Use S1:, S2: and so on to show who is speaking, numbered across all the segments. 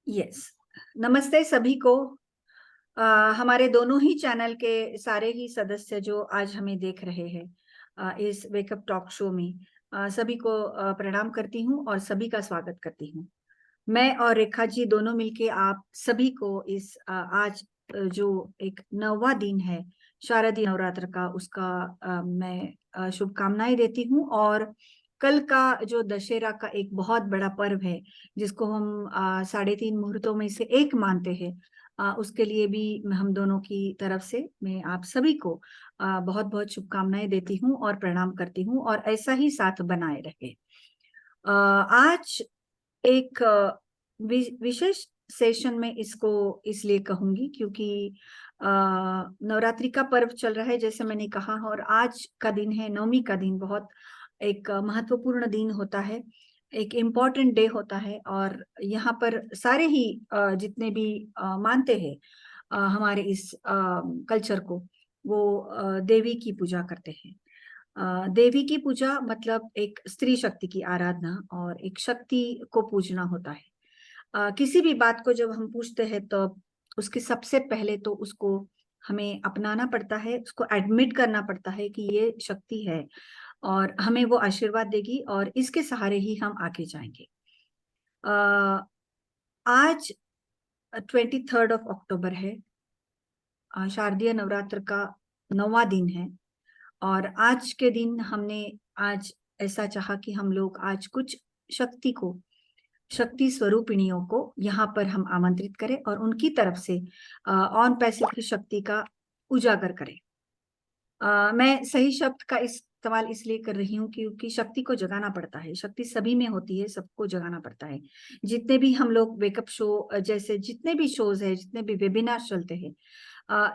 S1: Yes. नमस्ते सभी को। हमारे दोनों ही चैनल के सारे ही सदस्य जो आज हमें देख रहे हैं इस वेकअप टॉक शो में, सभी को प्रणाम करती हूँ और सभी का स्वागत करती हूँ। मैं और रेखा जी दोनों मिलके आप सभी को इस आज जो एक 9वां दिन है शारदीय नवरात्र का, उसका मैं शुभकामनाएं देती हूँ। और कल का जो दशहरा का एक बहुत बड़ा पर्व है, जिसको हम 3.5 मुहूर्तों में से एक मानते हैं, उसके लिए भी हम दोनों की तरफ से मैं आप सभी को बहुत बहुत शुभकामनाएं देती हूँ और प्रणाम करती हूँ, और ऐसा ही साथ बनाए रहे। आज एक विशेष सेशन में इसको इसलिए कहूंगी क्योंकि नवरात्रि का पर्व चल रहा है, जैसे मैंने कहा, और आज का दिन है, नवमी का दिन, बहुत एक महत्वपूर्ण दिन होता है, एक इम्पॉर्टेंट डे होता है। और यहाँ पर सारे ही जितने भी मानते हैं हमारे इस कल्चर को, वो देवी की पूजा करते हैं। देवी की पूजा मतलब एक स्त्री शक्ति की आराधना और एक शक्ति को पूजना होता है। किसी भी बात को जब हम पूछते हैं तो उसके सबसे पहले तो उसको हमें अपनाना पड़ता है, उसको एडमिट करना पड़ता है कि ये शक्ति है और हमें वो आशीर्वाद देगी और इसके सहारे ही हम आगे जाएंगे। आज 23 अक्टूबर है, शारदीय नवरात्र का 9वां दिन है। और आज के दिन हमने आज ऐसा चाहा कि हम लोग आज कुछ शक्ति को, शक्ति स्वरूपिणियों को यहाँ पर हम आमंत्रित करें और उनकी तरफ से ऑन पैसिव की शक्ति का उजागर करें। मैं सही शब्द का इस्तेमाल इसलिए कर रही हूँ क्योंकि शक्ति को जगाना पड़ता है, शक्ति सभी में होती है, सबको जगाना पड़ता है। जितने भी हम लोग वेकअप शो जैसे जितने भी शोज है, जितने भी वेबिनार चलते हैं,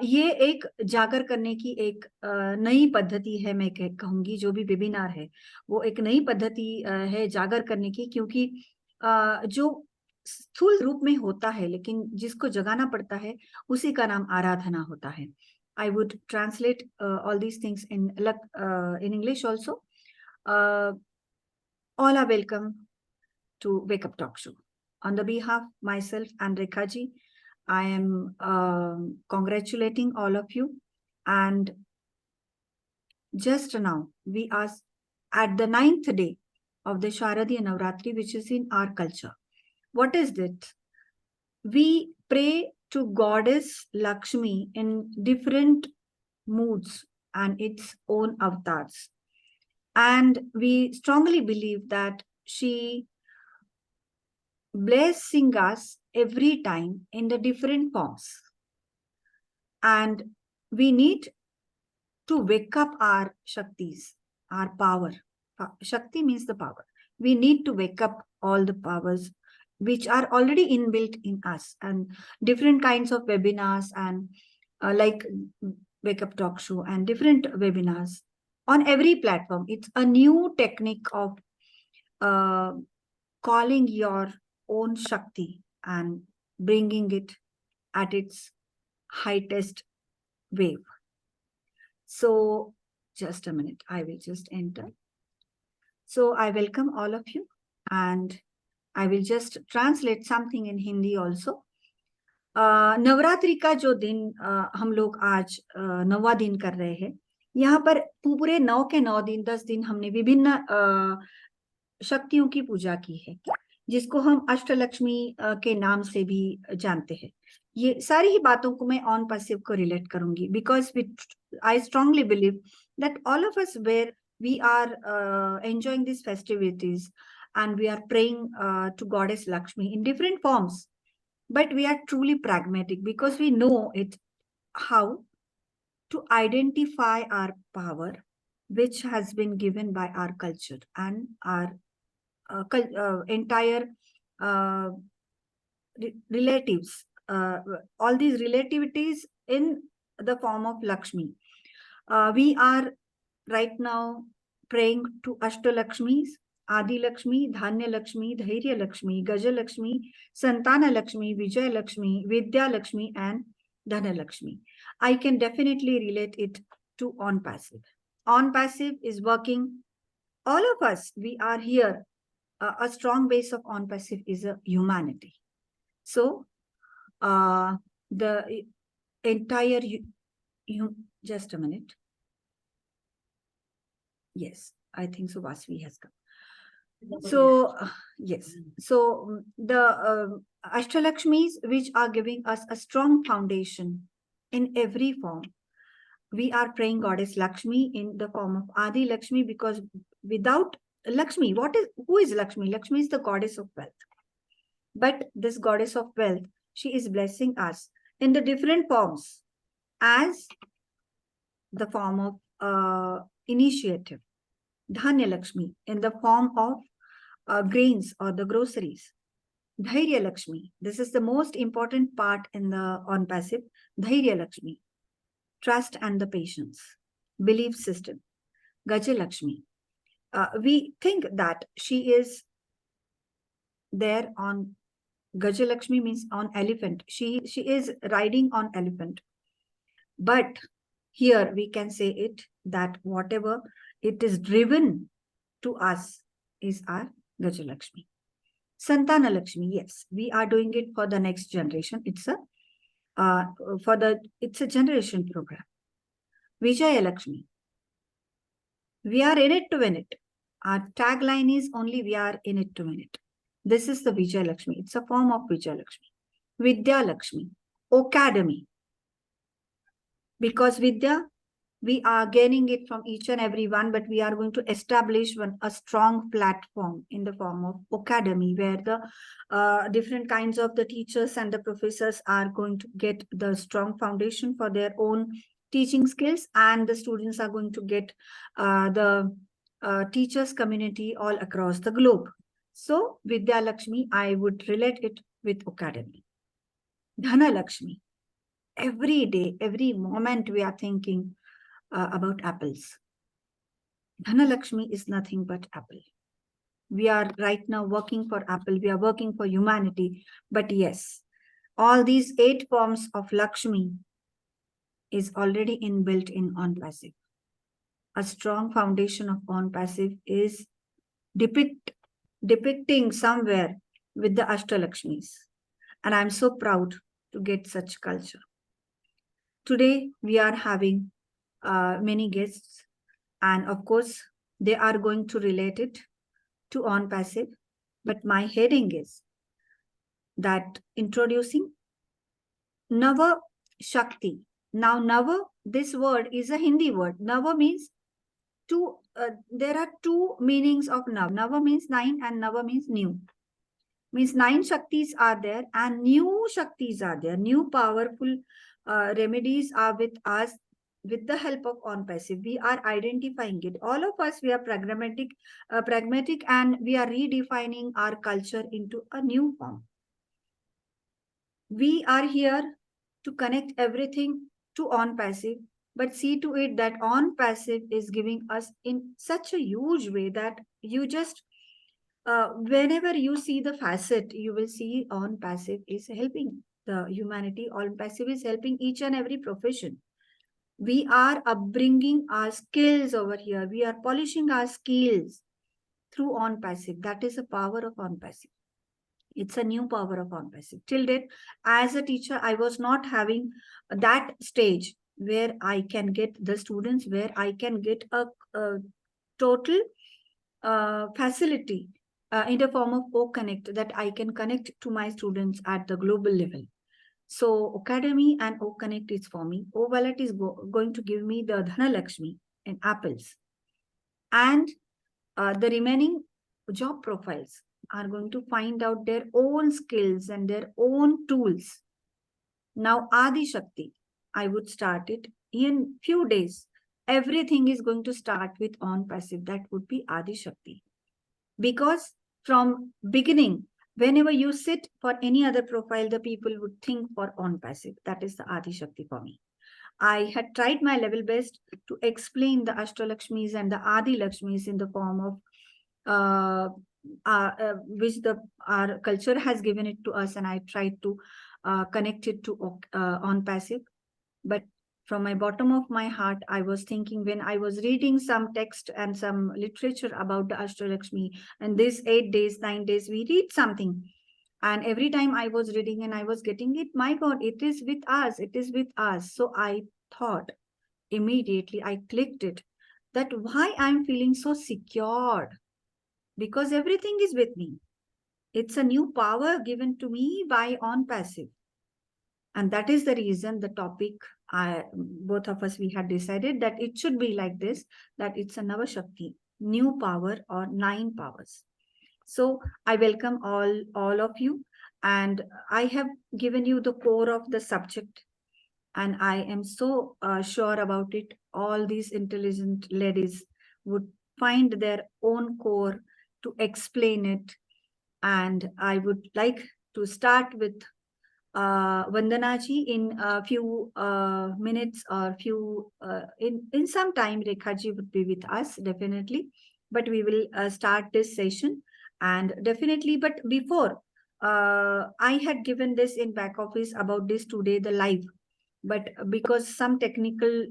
S1: ये एक जागर करने की एक नई पद्धति है। मैं कहूंगी जो भी वेबिनार है वो एक नई पद्धति है जागर करने की, क्योंकि जो स्थूल रूप में होता है लेकिन जिसको जगाना पड़ता है उसी का नाम आराधना होता है। I would translate all these things in English also. All are welcome to Wake Up Talk Show. On the behalf myself and Rekha ji, I am congratulating all of you. And just now, we are at the 9th day of the Sharadiya Navratri, which is in our culture. What is it? We pray to Goddess Lakshmi in different moods and its own avatars. And we strongly believe that she blessing us every time in the different forms. And we need to wake up our Shaktis, our power. Shakti means the power. We need to wake up all the powers which are already inbuilt in us, and different kinds of webinars and like Wake Up Talk Show and different webinars on every platform. It's a new technique of calling your own Shakti and bringing it at its highest wave. So just a minute, I will just enter. So I welcome all of you, and I will just translate something in Hindi also. Navratri का जो दिन हम लोग आज 9वां दिन कर रहे हैं, यहाँ पर पूरे 9 के 9 दिन 10 दिन हमने विभिन्न शक्तियों की पूजा की है, जिसको हम अष्टलक्ष्मी के नाम से भी जानते हैं। ये सारी ही बातों को मैं ऑन पैसिव को रिलेट करूंगी, because I strongly believe that all of us where we are enjoying this festivities and we are praying to Goddess Lakshmi in different forms, but we are truly pragmatic because we know it how to identify our power which has been given by our culture and our entire relatives, all these relativities in the form of Lakshmi. We are right now praying to Ashtalakshmis, Adi Lakshmi, Dhanya Lakshmi, Dhairya Lakshmi, Gaja Lakshmi, Santana Lakshmi, Vijay Lakshmi, Vidya Lakshmi, and Dhana Lakshmi. I can definitely relate it to on passive. On passive is working. All of us, we are here. A strong base of on passive is a humanity. So the entire, just a minute. Yes, I think so. Vasvi has come. So yes, so the Ashtalakshmis, which are giving us a strong foundation in every form. We are praying Goddess Lakshmi in the form of Adi Lakshmi, because without Lakshmi, who is Lakshmi? Lakshmi is the goddess of wealth. But this goddess of wealth, she is blessing us in the different forms, as the form of initiative, Dhanya Lakshmi, in the form of grains or the groceries. Dhairya Lakshmi, this is the most important part in the on passive. Dhairya Lakshmi, trust and the patience, belief system. Gaja Lakshmi, we think that she is there on, Gaja Lakshmi means on elephant. She is riding on elephant. But here we can say it that whatever it is driven to us is our Gaja Lakshmi. Santana Lakshmi, yes, we are doing it for the next generation. It's a it's a generation program. Vijaya Lakshmi, we are in it to win it. Our tagline is only we are in it to win it. This is the Vijaya Lakshmi. It's a form of Vijaya Lakshmi. Vidya Lakshmi, academy. Because Vidya, we are gaining it from each and every one, but we are going to establish a strong platform in the form of academy, where the different kinds of the teachers and the professors are going to get the strong foundation for their own teaching skills, and the students are going to get the teachers community all across the globe. So Vidya Lakshmi, I would relate it with academy. Dhana Lakshmi, every day, every moment we are thinking about apples. Dhanalakshmi is nothing but apple. We are right now working for apple. We are working for humanity. But yes, all these 8 forms of Lakshmi is already inbuilt in on passive. A strong foundation of on passive is depicting somewhere with the Ashtalakshmis. And I'm so proud to get such culture. Today, we are having many guests, and of course, they are going to relate it to on passive. But my heading is that introducing Nava Shakti. Now, Nava, this word is a Hindi word. Nava means two. There are 2 meanings of Nava. Nava means 9 and Nava means new. Means 9 Shaktis are there and new Shaktis are there. New powerful remedies are with us. With the help of on passive, we are identifying it. All of us, we are pragmatic, and we are redefining our culture into a new form. We are here to connect everything to on passive, but see to it that on passive is giving us in such a huge way that you just, whenever you see the facet, you will see on passive is helping the humanity. On passive is helping each and every profession. We are upbringing our skills over here. We are polishing our skills through on passive. That is the power of on passive. It's a new power of on passive. Till date, as a teacher, I was not having that stage where I can get the students, where I can get a total facility in the form of O-Connect, that I can connect to my students at the global level. So Academy and O-Connect is for me. O-Wallet is going to give me the Dhana Lakshmi and apples. And the remaining job profiles are going to find out their own skills and their own tools. Now Adi Shakti, I would start it in few days. Everything is going to start with on passive. That would be Adi Shakti. Because from beginning, whenever you sit for any other profile, the people would think for on passive. That is the Adi Shakti for me. I had tried my level best to explain the Ashtalakshmis and the Adi Lakshmis in the form of which our culture has given it to us, and I tried to connect it to on passive. But from my bottom of my heart, I was thinking, when I was reading some text and some literature about the Ashtalakshmi, and these 8 days, 9 days, we read something. And every time I was reading and I was getting it, my God, it is with us, it is with us. So I thought immediately, I clicked it, that why I'm feeling so secure, because everything is with me. It's a new power given to me by On Passive. And that is the reason the topic, both of us, we had decided that it should be like this, that it's a Nava Shakti, new power or 9 powers. So I welcome all of you, and I have given you the core of the subject, and I am so sure about it. All these intelligent ladies would find their own core to explain it. And I would like to start with Vandana ji in a few minutes or in some time. Rekha ji would be with us definitely, but we will start this session, and definitely. But before, I had given this in back office about this today, the live, but because some technical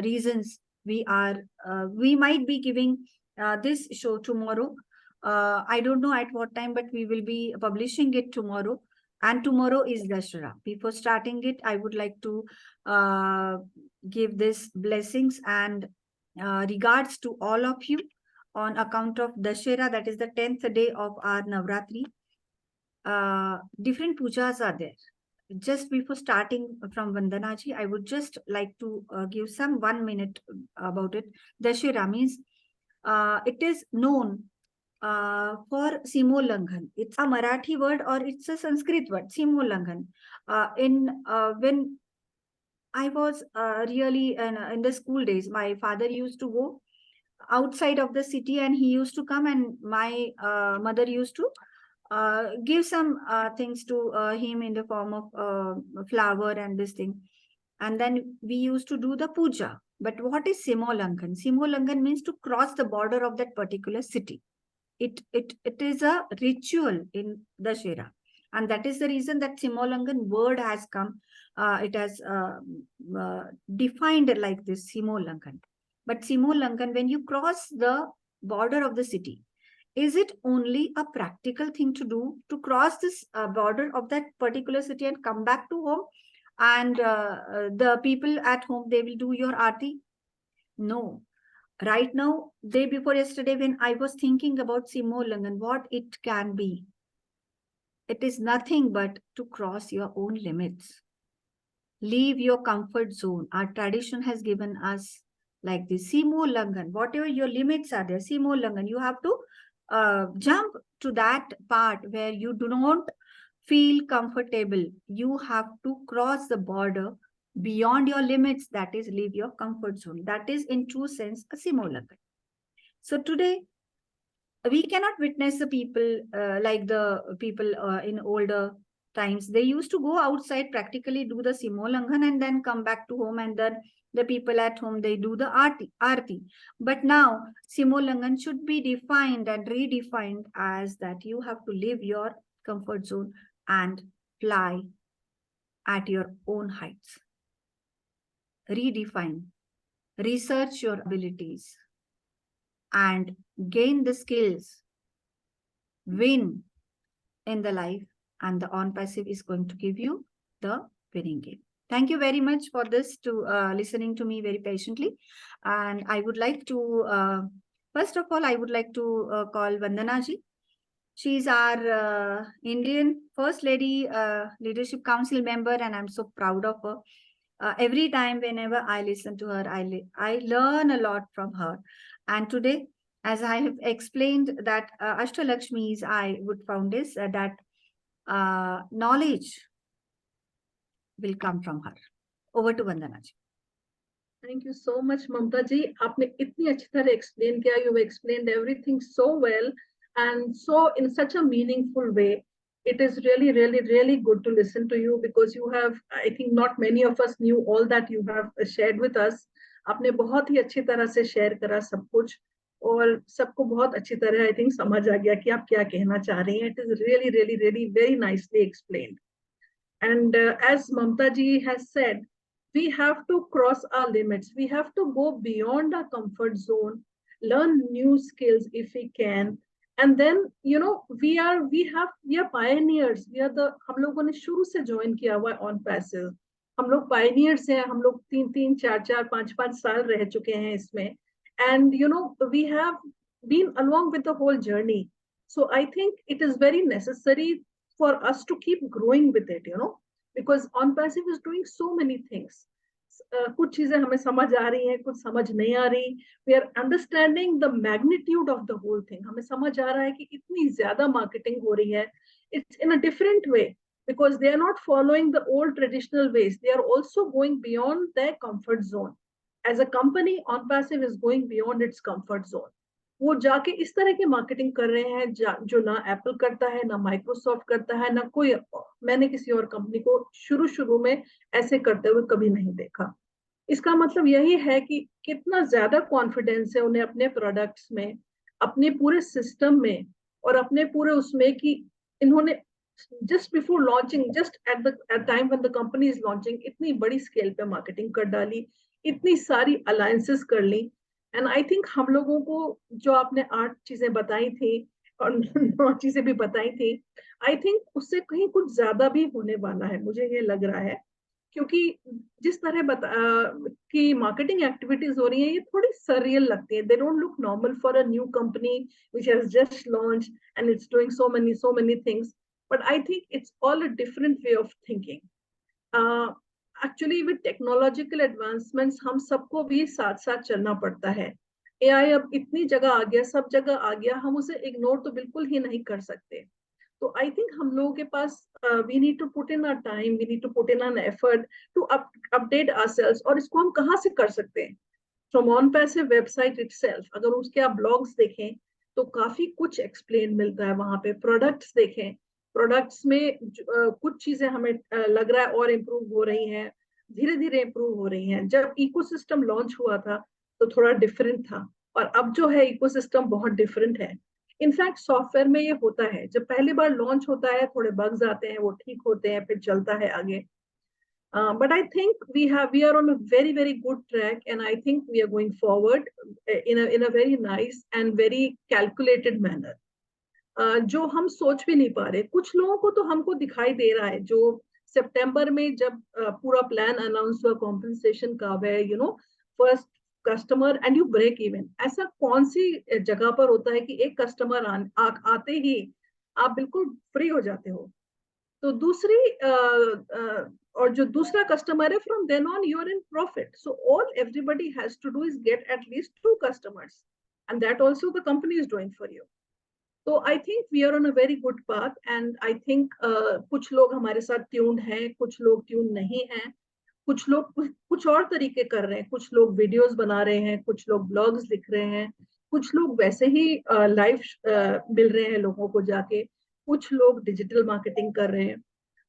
S1: reasons, we might be giving this show tomorrow. I don't know at what time, but we will be publishing it tomorrow. And tomorrow is Dashera. Before starting it, I would like to give this blessings and regards to all of you on account of Dashera, that is the 10th day of our Navratri. Different pujas are there. Just before starting from Vandana ji, I would just like to give some 1 minute about it. Dashera means it is known for Simolanghan. It's a Marathi word or it's a Sanskrit word, Simolanghan. When I was really in the school days, my father used to go outside of the city and he used to come, and my mother used to give some things to him in the form of flower and this thing. And then we used to do the puja. But what is Simolangan? Simolangan means to cross the border of that particular city. It is a ritual in Dashera. And that is the reason that Simolangan word has come. It has defined like this, Simolangan. But Simolangan, when you cross the border of the city, is it only a practical thing to do to cross this border of that particular city and come back to home? And the people at home, they will do your aarti? No. Right now, day before yesterday, when I was thinking about Simolangan, what it can be, it is nothing but to cross your own limits. Leave your comfort zone. Our tradition has given us like this. Simolangan, whatever your limits are there, Simolangan, you have to jump to that part where you do not feel comfortable. You have to cross the border beyond your limits, that is, leave your comfort zone. That is, in true sense, a Simolangan. So today, we cannot witness the people like the people in older times. They used to go outside, practically do the Simolangan and then come back to home, and then the people at home, they do the aarti. But now Simolangan should be defined and redefined as that you have to leave your comfort zone and fly at your own heights. Redefine, research your abilities and gain the skills, win in the life, and the On Passive is going to give you the winning game. Thank you very much for this, to listening to me very patiently. And I would like to, first of all, I would like to call Vandana ji. She's our Indian First Lady Leadership Council member, and I'm so proud of her. Every time, whenever I listen to her, I learn a lot from her. And today, as I have explained, that Ashtalakshmis, I would found this, that knowledge will come from her. Over to Vandana ji.
S2: Thank you so much, Mamta ji. आपने इतनी अच्छी तरह explain किया. You explained everything so well and so in such a meaningful way. It is really, really, really good to listen to you, because you have, I think not many of us knew all that you have shared with us. आपने बहुत ही अच्छी तरह से share करा सब कुछ, और सबको बहुत अच्छी तरह I think समझ आ गया कि आप क्या कहना चाह रही हैं. It is really, really, really very nicely explained. And as Mamta ji has said, we have to cross our limits. We have to go beyond our comfort zone, learn new skills if we can, And then we are pioneers. हम लोगों ने शुरू से join किया हुआ है on passive. हम लोग पायनियर्स हैं. हम लोग 3-3, 4-4, 5-5 साल रह चुके हैं इसमें. And we have been along with the whole journey. So I think it is very necessary for us to keep growing with it, because on passive is doing so many things. कुछ चीजें हमें समझ आ रही हैं, कुछ समझ नहीं आ रही. We are understanding the magnitude of the whole thing. हमें समझ आ रहा है कि इतनी ज्यादा मार्केटिंग हो रही है. It's in a different way because they are not following the old traditional ways. They are also going beyond their comfort zone. As a company, OnPassive is going beyond its comfort zone. वो जाके इस तरह की marketing कर रहे हैं जो ना एप्पल करता है, ना माइक्रोसॉफ्ट करता है, ना कोई. मैंने किसी और कंपनी को शुरू में ऐसे करते हुए कभी नहीं देखा. इसका मतलब यही है कि कितना ज्यादा कॉन्फिडेंस है उन्हें अपने प्रोडक्ट्स में, अपने पूरे सिस्टम में, और अपने पूरे उसमें कि इन्होंने just before launching, just at the time when the company is launching, इतनी बड़ी स्केल पे मार्केटिंग कर डाली, इतनी सारी अलायंसेस कर ली. एंड आई थिंक हम लोगों को जो आपने 8 चीजें बताई थी और 9 चीजें भी बताई थी, आई थिंक उससे कहीं कुछ ज्यादा भी होने वाला है, मुझे ये लग रहा है. क्योंकि जिस तरह की मार्केटिंग एक्टिविटीज हो रही हैं, ये थोड़ी सररियल लगती है. They don't look normal for a new company which has just launch and it's doing so many things. But I think it's all a different way of thinking. Actually with technological advancements हम सबको भी साथ साथ चलना पड़ता है. AI अब इतनी जगह आ गया, सब जगह आ गया, हम उसे इग्नोर तो बिल्कुल ही नहीं कर सकते. तो आई थिंक हम लोगों के पास we need to put in our time, we need to put in an effort to update ourselves. और इसको हम कहाँ से कर सकते हैं? From on passive website itself. अगर उसके आप ब्लॉग्स देखें तो काफी कुछ एक्सप्लेन मिलता है वहां पे. प्रोडक्ट्स देखें, प्रोडक्ट्स में कुछ चीजें हमें लग रहा है और इम्प्रूव हो रही हैं, धीरे धीरे इम्प्रूव हो रही हैं. जब इकोसिस्टम लॉन्च हुआ था तो थोड़ा डिफरेंट था, और अब जो है इकोसिस्टम बहुत डिफरेंट है. इनफैक्ट सॉफ्टवेयर में ये होता है, जब पहली बार लॉन्च होता है थोड़े बग्स आते हैं, वो ठीक होते हैं, फिर चलता है आगे. But I think we are on a very good track, and I think we are going forward in a very nice and very calculated manner. जो हम सोच भी नहीं पा रहे. कुछ लोगों को तो हमको दिखाई दे रहा है, जो सितंबर में जब पूरा प्लान अनाउंस हुआ कॉम्पेंसेशन का, वे first customer and you break even. ऐसा कौन सी जगह पर होता है कि एक कस्टमर आते ही आप बिल्कुल फ्री हो जाते हो? तो दूसरी और जो दूसरा कस्टमर है, from then on you are in profit. So all everybody has to do is get at least 2 customers, and that also the company is doing for you. तो I think we are on a very good path. And I think कुछ लोग हमारे साथ tuned हैं, कुछ लोग tune नहीं हैं, कुछ लोग कुछ और तरीके कर रहे हैं. कुछ लोग वीडियोस बना रहे हैं, कुछ लोग ब्लॉग्स लिख रहे हैं, कुछ लोग वैसे ही लाइव मिल रहे हैं लोगों को जाके, कुछ लोग डिजिटल मार्केटिंग कर रहे हैं.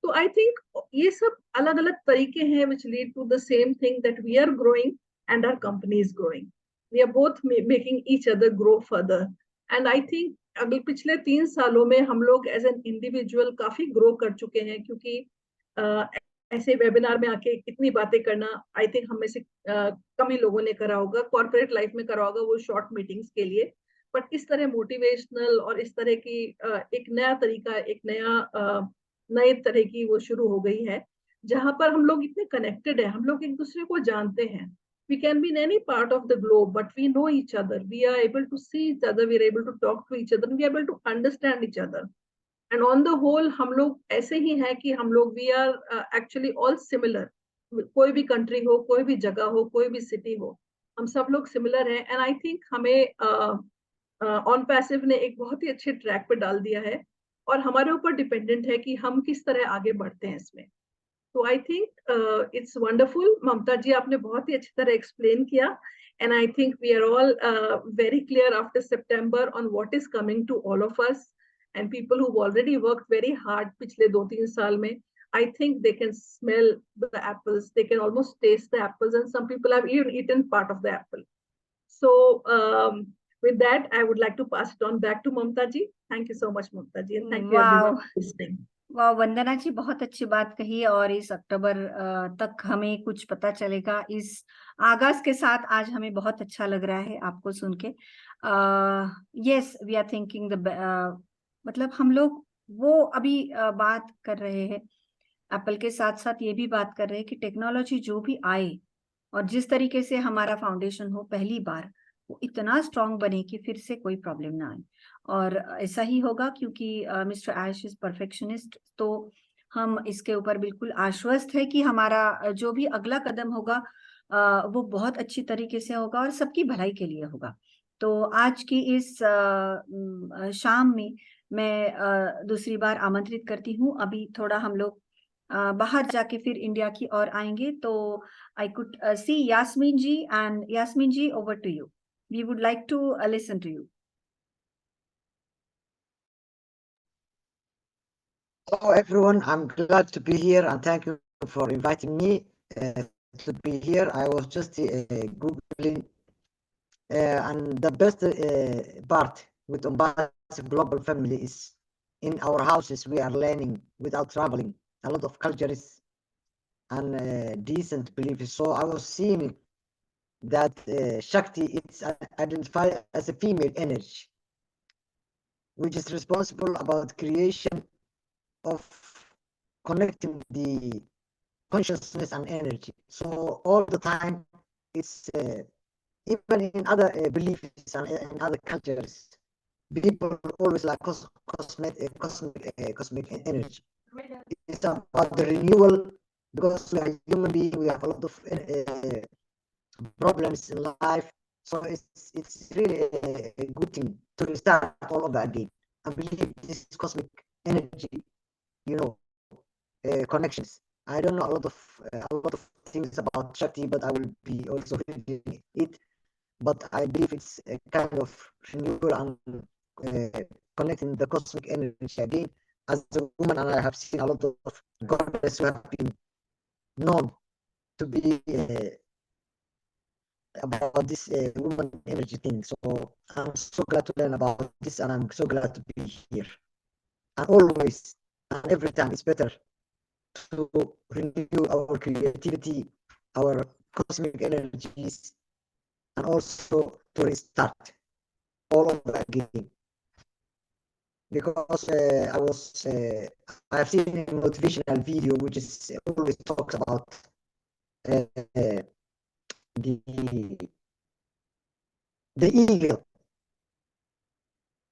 S2: तो आई थिंक ये सब अलग अलग तरीके हैं which lead to the same thing, that we are growing and our company is growing. We are both making each other grow further. And I think अगले पिछले 3 सालों में हम लोग एज एन इंडिविजुअल काफी ग्रो कर चुके हैं, क्योंकि ऐसे वेबिनार में आके इतनी बातें करना आई थिंक हम में से कम ही लोगों ने करा होगा. कॉर्पोरेट लाइफ में करा होगा वो शॉर्ट मीटिंग्स के लिए, बट इस तरह मोटिवेशनल और इस तरह की एक नया तरीका, एक नए तरह की वो शुरू हो गई है, जहां पर हम लोग इतने कनेक्टेड हैं, हम लोग एक दूसरे को जानते हैं. We can be in any part of the globe, but we know each other. We are able to see each other. We are able to talk to each other. We are able to understand each other. And on the whole, हम लोग ऐसे ही हैं कि हम लोग we are actually all similar. कोई भी country हो, कोई भी जगह हो, कोई भी city हो, हम सब लोग similar हैं. And I think हमें on passive ने एक बहुत ही अच्छे track पे डाल दिया है, और हमारे ऊपर डिपेंडेंट है कि हम किस तरह आगे बढ़ते हैं इसमें. तो I think it's wonderful. Mamta ji, आपने बहुत ही अच्छी तरह एक्सप्लेन किया, and I think we are all very clear after September on what is coming to all of us, and people who already worked very hard पिछले 2-3 साल में. I think they can smell the apples, they can almost taste the apples, and some people have even eaten part of the apple. So with that, I would like to pass it on back to Mamta ji. Thank you so much, Mamta ji, and thank you everyone for listening.
S1: वाह वंदना जी, बहुत अच्छी बात कही. और इस अक्टूबर तक हमें कुछ पता चलेगा. इस आगाज के साथ आज हमें बहुत अच्छा लग रहा है आपको सुन के. yes, we are thinking मतलब हम लोग वो अभी बात कर रहे हैं, एप्पल के साथ साथ ये भी बात कर रहे हैं कि टेक्नोलॉजी जो भी आए और जिस तरीके से हमारा फाउंडेशन हो पहली बार, वो इतना स्ट्रांग बने कि फिर से कोई प्रॉब्लम ना आए। और ऐसा ही होगा क्योंकि मिस्टर ऐश इज परफेक्शनिस्ट, तो हम इसके ऊपर बिल्कुल आश्वस्त है कि हमारा जो भी अगला कदम होगा वो बहुत अच्छी तरीके से होगा और सबकी भलाई के लिए होगा। तो आज की इस शाम में मैं दूसरी बार आमंत्रित करती हूँ। अभी थोड़ा हम लोग बाहर जाके फिर इंडिया की ओर आएंगे। तो I could see Yasmin ji, and Yasmin ji, over to you. We would like to listen to you.
S3: Hello, everyone. I'm glad to be here and thank you for inviting me to be here. I was just Googling, and the best part with Umbasive Global Family is in our houses, we are learning without traveling a lot of cultures and decent beliefs. So I was seeing that Shakti is identified as a female energy, which is responsible about creation of connecting the consciousness and energy. So all the time, it's even in other beliefs and in other cultures, people always like cosmic energy. It's about the renewal because we are human beings. We have a lot of problems in life. So it's really a good thing to restart all over again. I believe this cosmic energy, you know, connections. I don't know a lot of things about Shakti, but I will be also reading it. But I believe it's a kind of renewal and connecting the cosmic energy again. As a woman, and I have seen a lot of goddesses who have been known to be about this woman energy thing. So I'm so glad to learn about this, and I'm so glad to be here. And always and every time, it's better to renew our creativity, our cosmic energies, and also to restart all over again. Because I have seen a motivational video which is always talks about the eagle,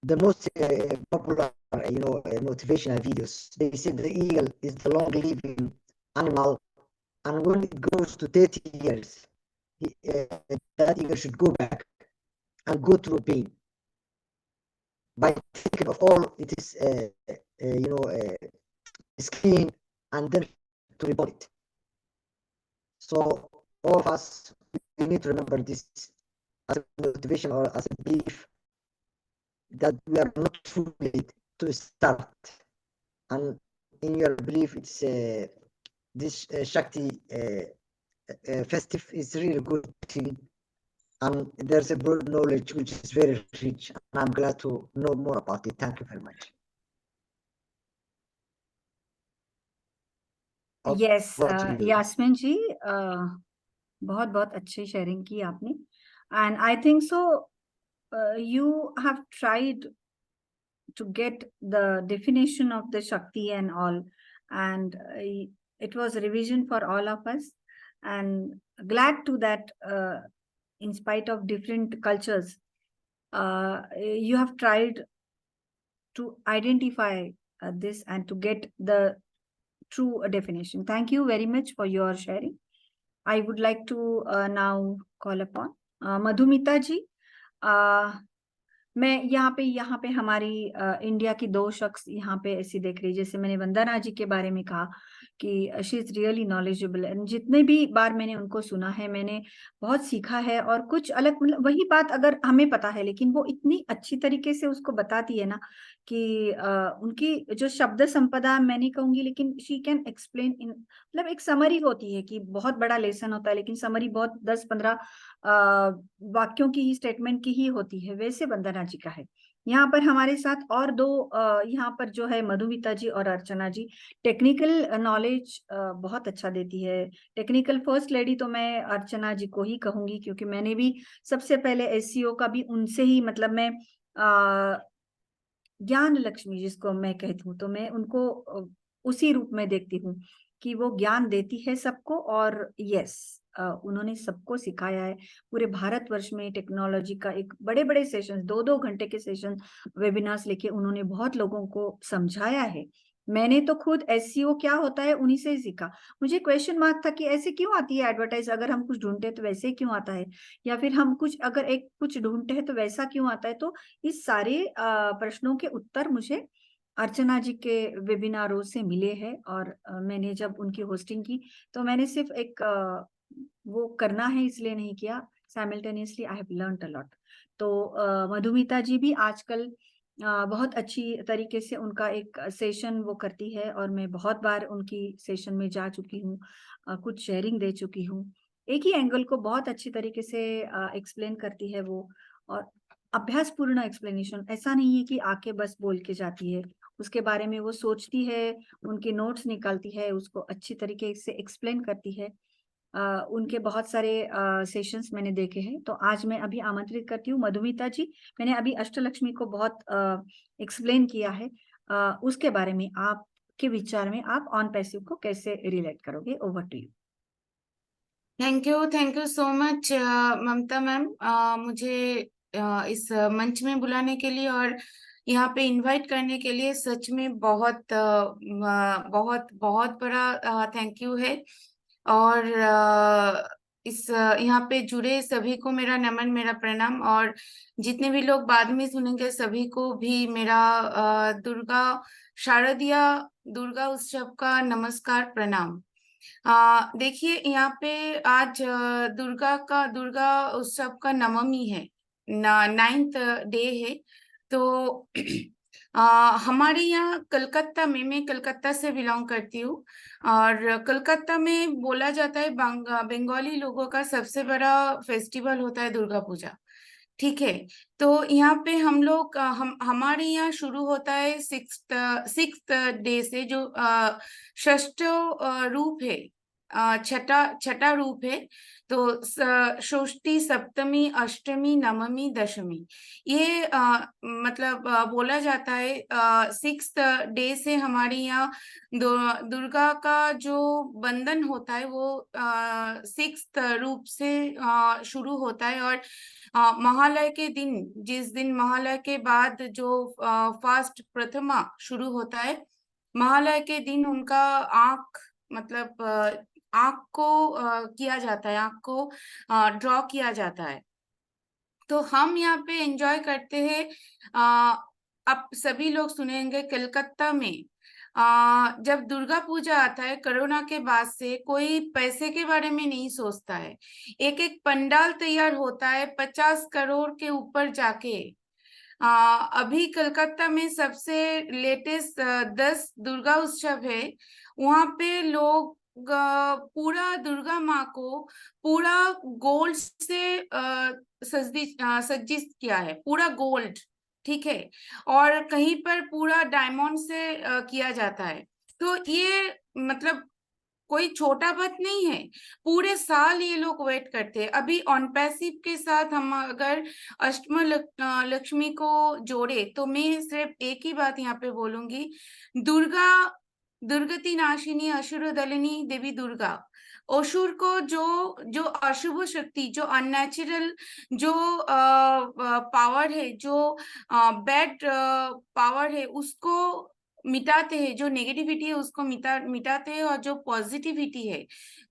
S3: the most popular motivational videos. They say the eagle is the long-living animal, and when it goes to 30 years, that eagle should go back and go through pain by thinking of all it is, skin, and then to reborn it. So all of us, we need to remember this as a motivation or as a belief that we are not too late to start. And in your belief, it's this Shakti festive is really good thing. And there's a broad knowledge which is very rich, and I'm glad to know more about it. Thank you very much.
S1: Yes Yasmin ji, बहुत बहुत अच्छी sharing की आपने। And I think so you have tried to get the definition of the Shakti and all, and it was a revision for all of us, and glad to that in spite of different cultures, you have tried to identify this and to get the true definition. Thank you very much for your sharing. I would like to now call upon Madhumita ji. मैं यहाँ पे हमारी India की दो शख्स यहाँ पे ऐसी देख रही, जैसे मैंने वंदना जी के बारे में कहा कि she is really knowledgeable, and जितने भी बार मैंने उनको सुना है मैंने बहुत सीखा है। और कुछ अलग, मतलब वही बात अगर हमें पता है लेकिन वो इतनी अच्छी तरीके से उसको बताती है ना कि उनकी जो शब्द संपदा मैं नहीं कहूंगी, लेकिन शी कैन एक्सप्लेन इन, मतलब एक समरी होती है कि बहुत बड़ा लेसन होता है लेकिन समरी बहुत 10-15 वाक्यों की ही, स्टेटमेंट की ही होती है, वैसे वंदना जी का है। यहाँ पर हमारे साथ और दो यहाँ पर जो है मधुमिता जी और अर्चना जी टेक्निकल नॉलेज बहुत अच्छा देती है। टेक्निकल फर्स्ट लेडी तो मैं अर्चना जी को ही कहूंगी, क्योंकि मैंने भी सबसे पहले एसईओ का भी उनसे ही, मतलब मैं ज्ञान लक्ष्मी जिसको मैं कहती हूँ, तो मैं उनको उसी रूप में देखती हूँ कि वो ज्ञान देती है सबको। और यस, उन्होंने सबको सिखाया है। पूरे भारतवर्ष में टेक्नोलॉजी का एक बड़े बड़े सेशन, 2-2 घंटे के सेशन, वेबिनार्स लेके उन्होंने बहुत लोगों को समझाया है। मैंने तो खुद एसईओ क्या होता है उन्हीं से ही सीखा। मुझे क्वेश्चन मार्क था कि ऐसे क्यों आती है एडवर्टाइज, अगर हम कुछ ढूंढते तो वैसे क्यों आता है, या फिर हम कुछ अगर एक कुछ ढूंढते हैं तो वैसा क्यों आता है। तो इस सारे प्रश्नों के उत्तर मुझे अर्चना जी के वेबिनारों से मिले हैं। और मैंने जब उनकी होस्टिंग की तो मैंने सिर्फ एक वो करना है इसलिए नहीं किया, simultaneously I have learned a lot. तो मधुमिता जी भी आजकल बहुत अच्छी तरीके से उनका एक सेशन वो करती है, और मैं बहुत बार उनकी सेशन में जा चुकी हूँ, कुछ शेयरिंग दे चुकी हूँ। एक ही एंगल को बहुत अच्छी तरीके से एक्सप्लेन करती है वो, और अभ्यास पूर्ण एक्सप्लेनेशन। ऐसा नहीं है कि आके बस बोल के जाती है, उसके बारे में वो सोचती है, उनके नोट्स निकालती है, उसको अच्छी तरीके से एक्सप्लेन करती है। उनके बहुत सारे सेशंस मैंने देखे हैं। तो आज मैं अभी आमंत्रित करती हूँ मधुमिता जी। मैंने अभी अष्टलक्ष्मी को बहुत एक्सप्लेन किया है, उसके बारे में आपके विचार में आप ऑन पैसिव को कैसे रिलेट करोगे? Over to you.
S4: Thank you so much Mamta ma'am, मुझे इस मंच में बुलाने के लिए और यहाँ पे इनवाइट करने के लिए सच में बहुत बहुत बहुत बड़ा थैंक यू है। और इस यहाँ पे जुड़े सभी को मेरा नमन, मेरा प्रणाम, और जितने भी लोग बाद में सुनेंगे सभी को भी मेरा दुर्गा शारदीय दुर्गा उत्सव का नमस्कार, प्रणाम। देखिए यहाँ पे आज दुर्गा उत्सव का नवमी है, 9th डे है। तो हमारे यहाँ कलकत्ता में, मैं कलकत्ता से बिलोंग करती हूँ, और कलकत्ता में बोला जाता है बंगाली लोगों का सबसे बड़ा फेस्टिवल होता है दुर्गा पूजा। ठीक है, तो यहाँ पे हम लोग हमारे यहाँ शुरू होता है सिक्स्थ डे से, जो षष्ठ रूप है, छठा छठा रूप है। तो षष्ठी, सप्तमी, अष्टमी, नवमी, दशमी, ये मतलब बोला जाता है 6th डे से हमारे यहाँ दुर्गा का जो बंधन होता है वो 6th रूप से शुरू होता है। और महालय के दिन, जिस दिन महालय के बाद जो फास्ट प्रथमा शुरू होता है, महालय के दिन उनका आंख, मतलब आंख को किया जाता है, आंख को ड्रॉ किया जाता है। तो हम यहाँ पे एंजॉय करते हैं। अब सभी लोग सुनेंगे कलकत्ता में जब दुर्गा पूजा आता है, कोरोना के बाद से कोई पैसे के बारे में नहीं सोचता है। एक एक पंडाल तैयार होता है 50 करोड़ के ऊपर जाके। अभी कलकत्ता में सबसे लेटेस्ट 10 दुर्गा उत्सव है। वहां पे लोग पूरा दुर्गा माँ को पूरा गोल्ड से सज्जित किया है, पूरा गोल्ड, ठीक है, और कहीं पर पूरा डायमंड से किया जाता है। तो ये मतलब कोई छोटा बात नहीं है, पूरे साल ये लोग वेट करते हैं। अभी ऑन पैसिव के साथ हम अगर अष्टम लक्ष्मी को जोड़े तो मैं सिर्फ एक ही बात यहाँ पे बोलूंगी, दुर्गा दुर्गति नाशिनी असुर दलिनी देवी दुर्गा। असुर को जो जो अशुभ शक्ति, जो अननेचुरल, जो पावर है, जो बैड पावर है, उसको मिटाते हैं। जो नेगेटिविटी है उसको मिटाते हैं, और जो पॉजिटिविटी है,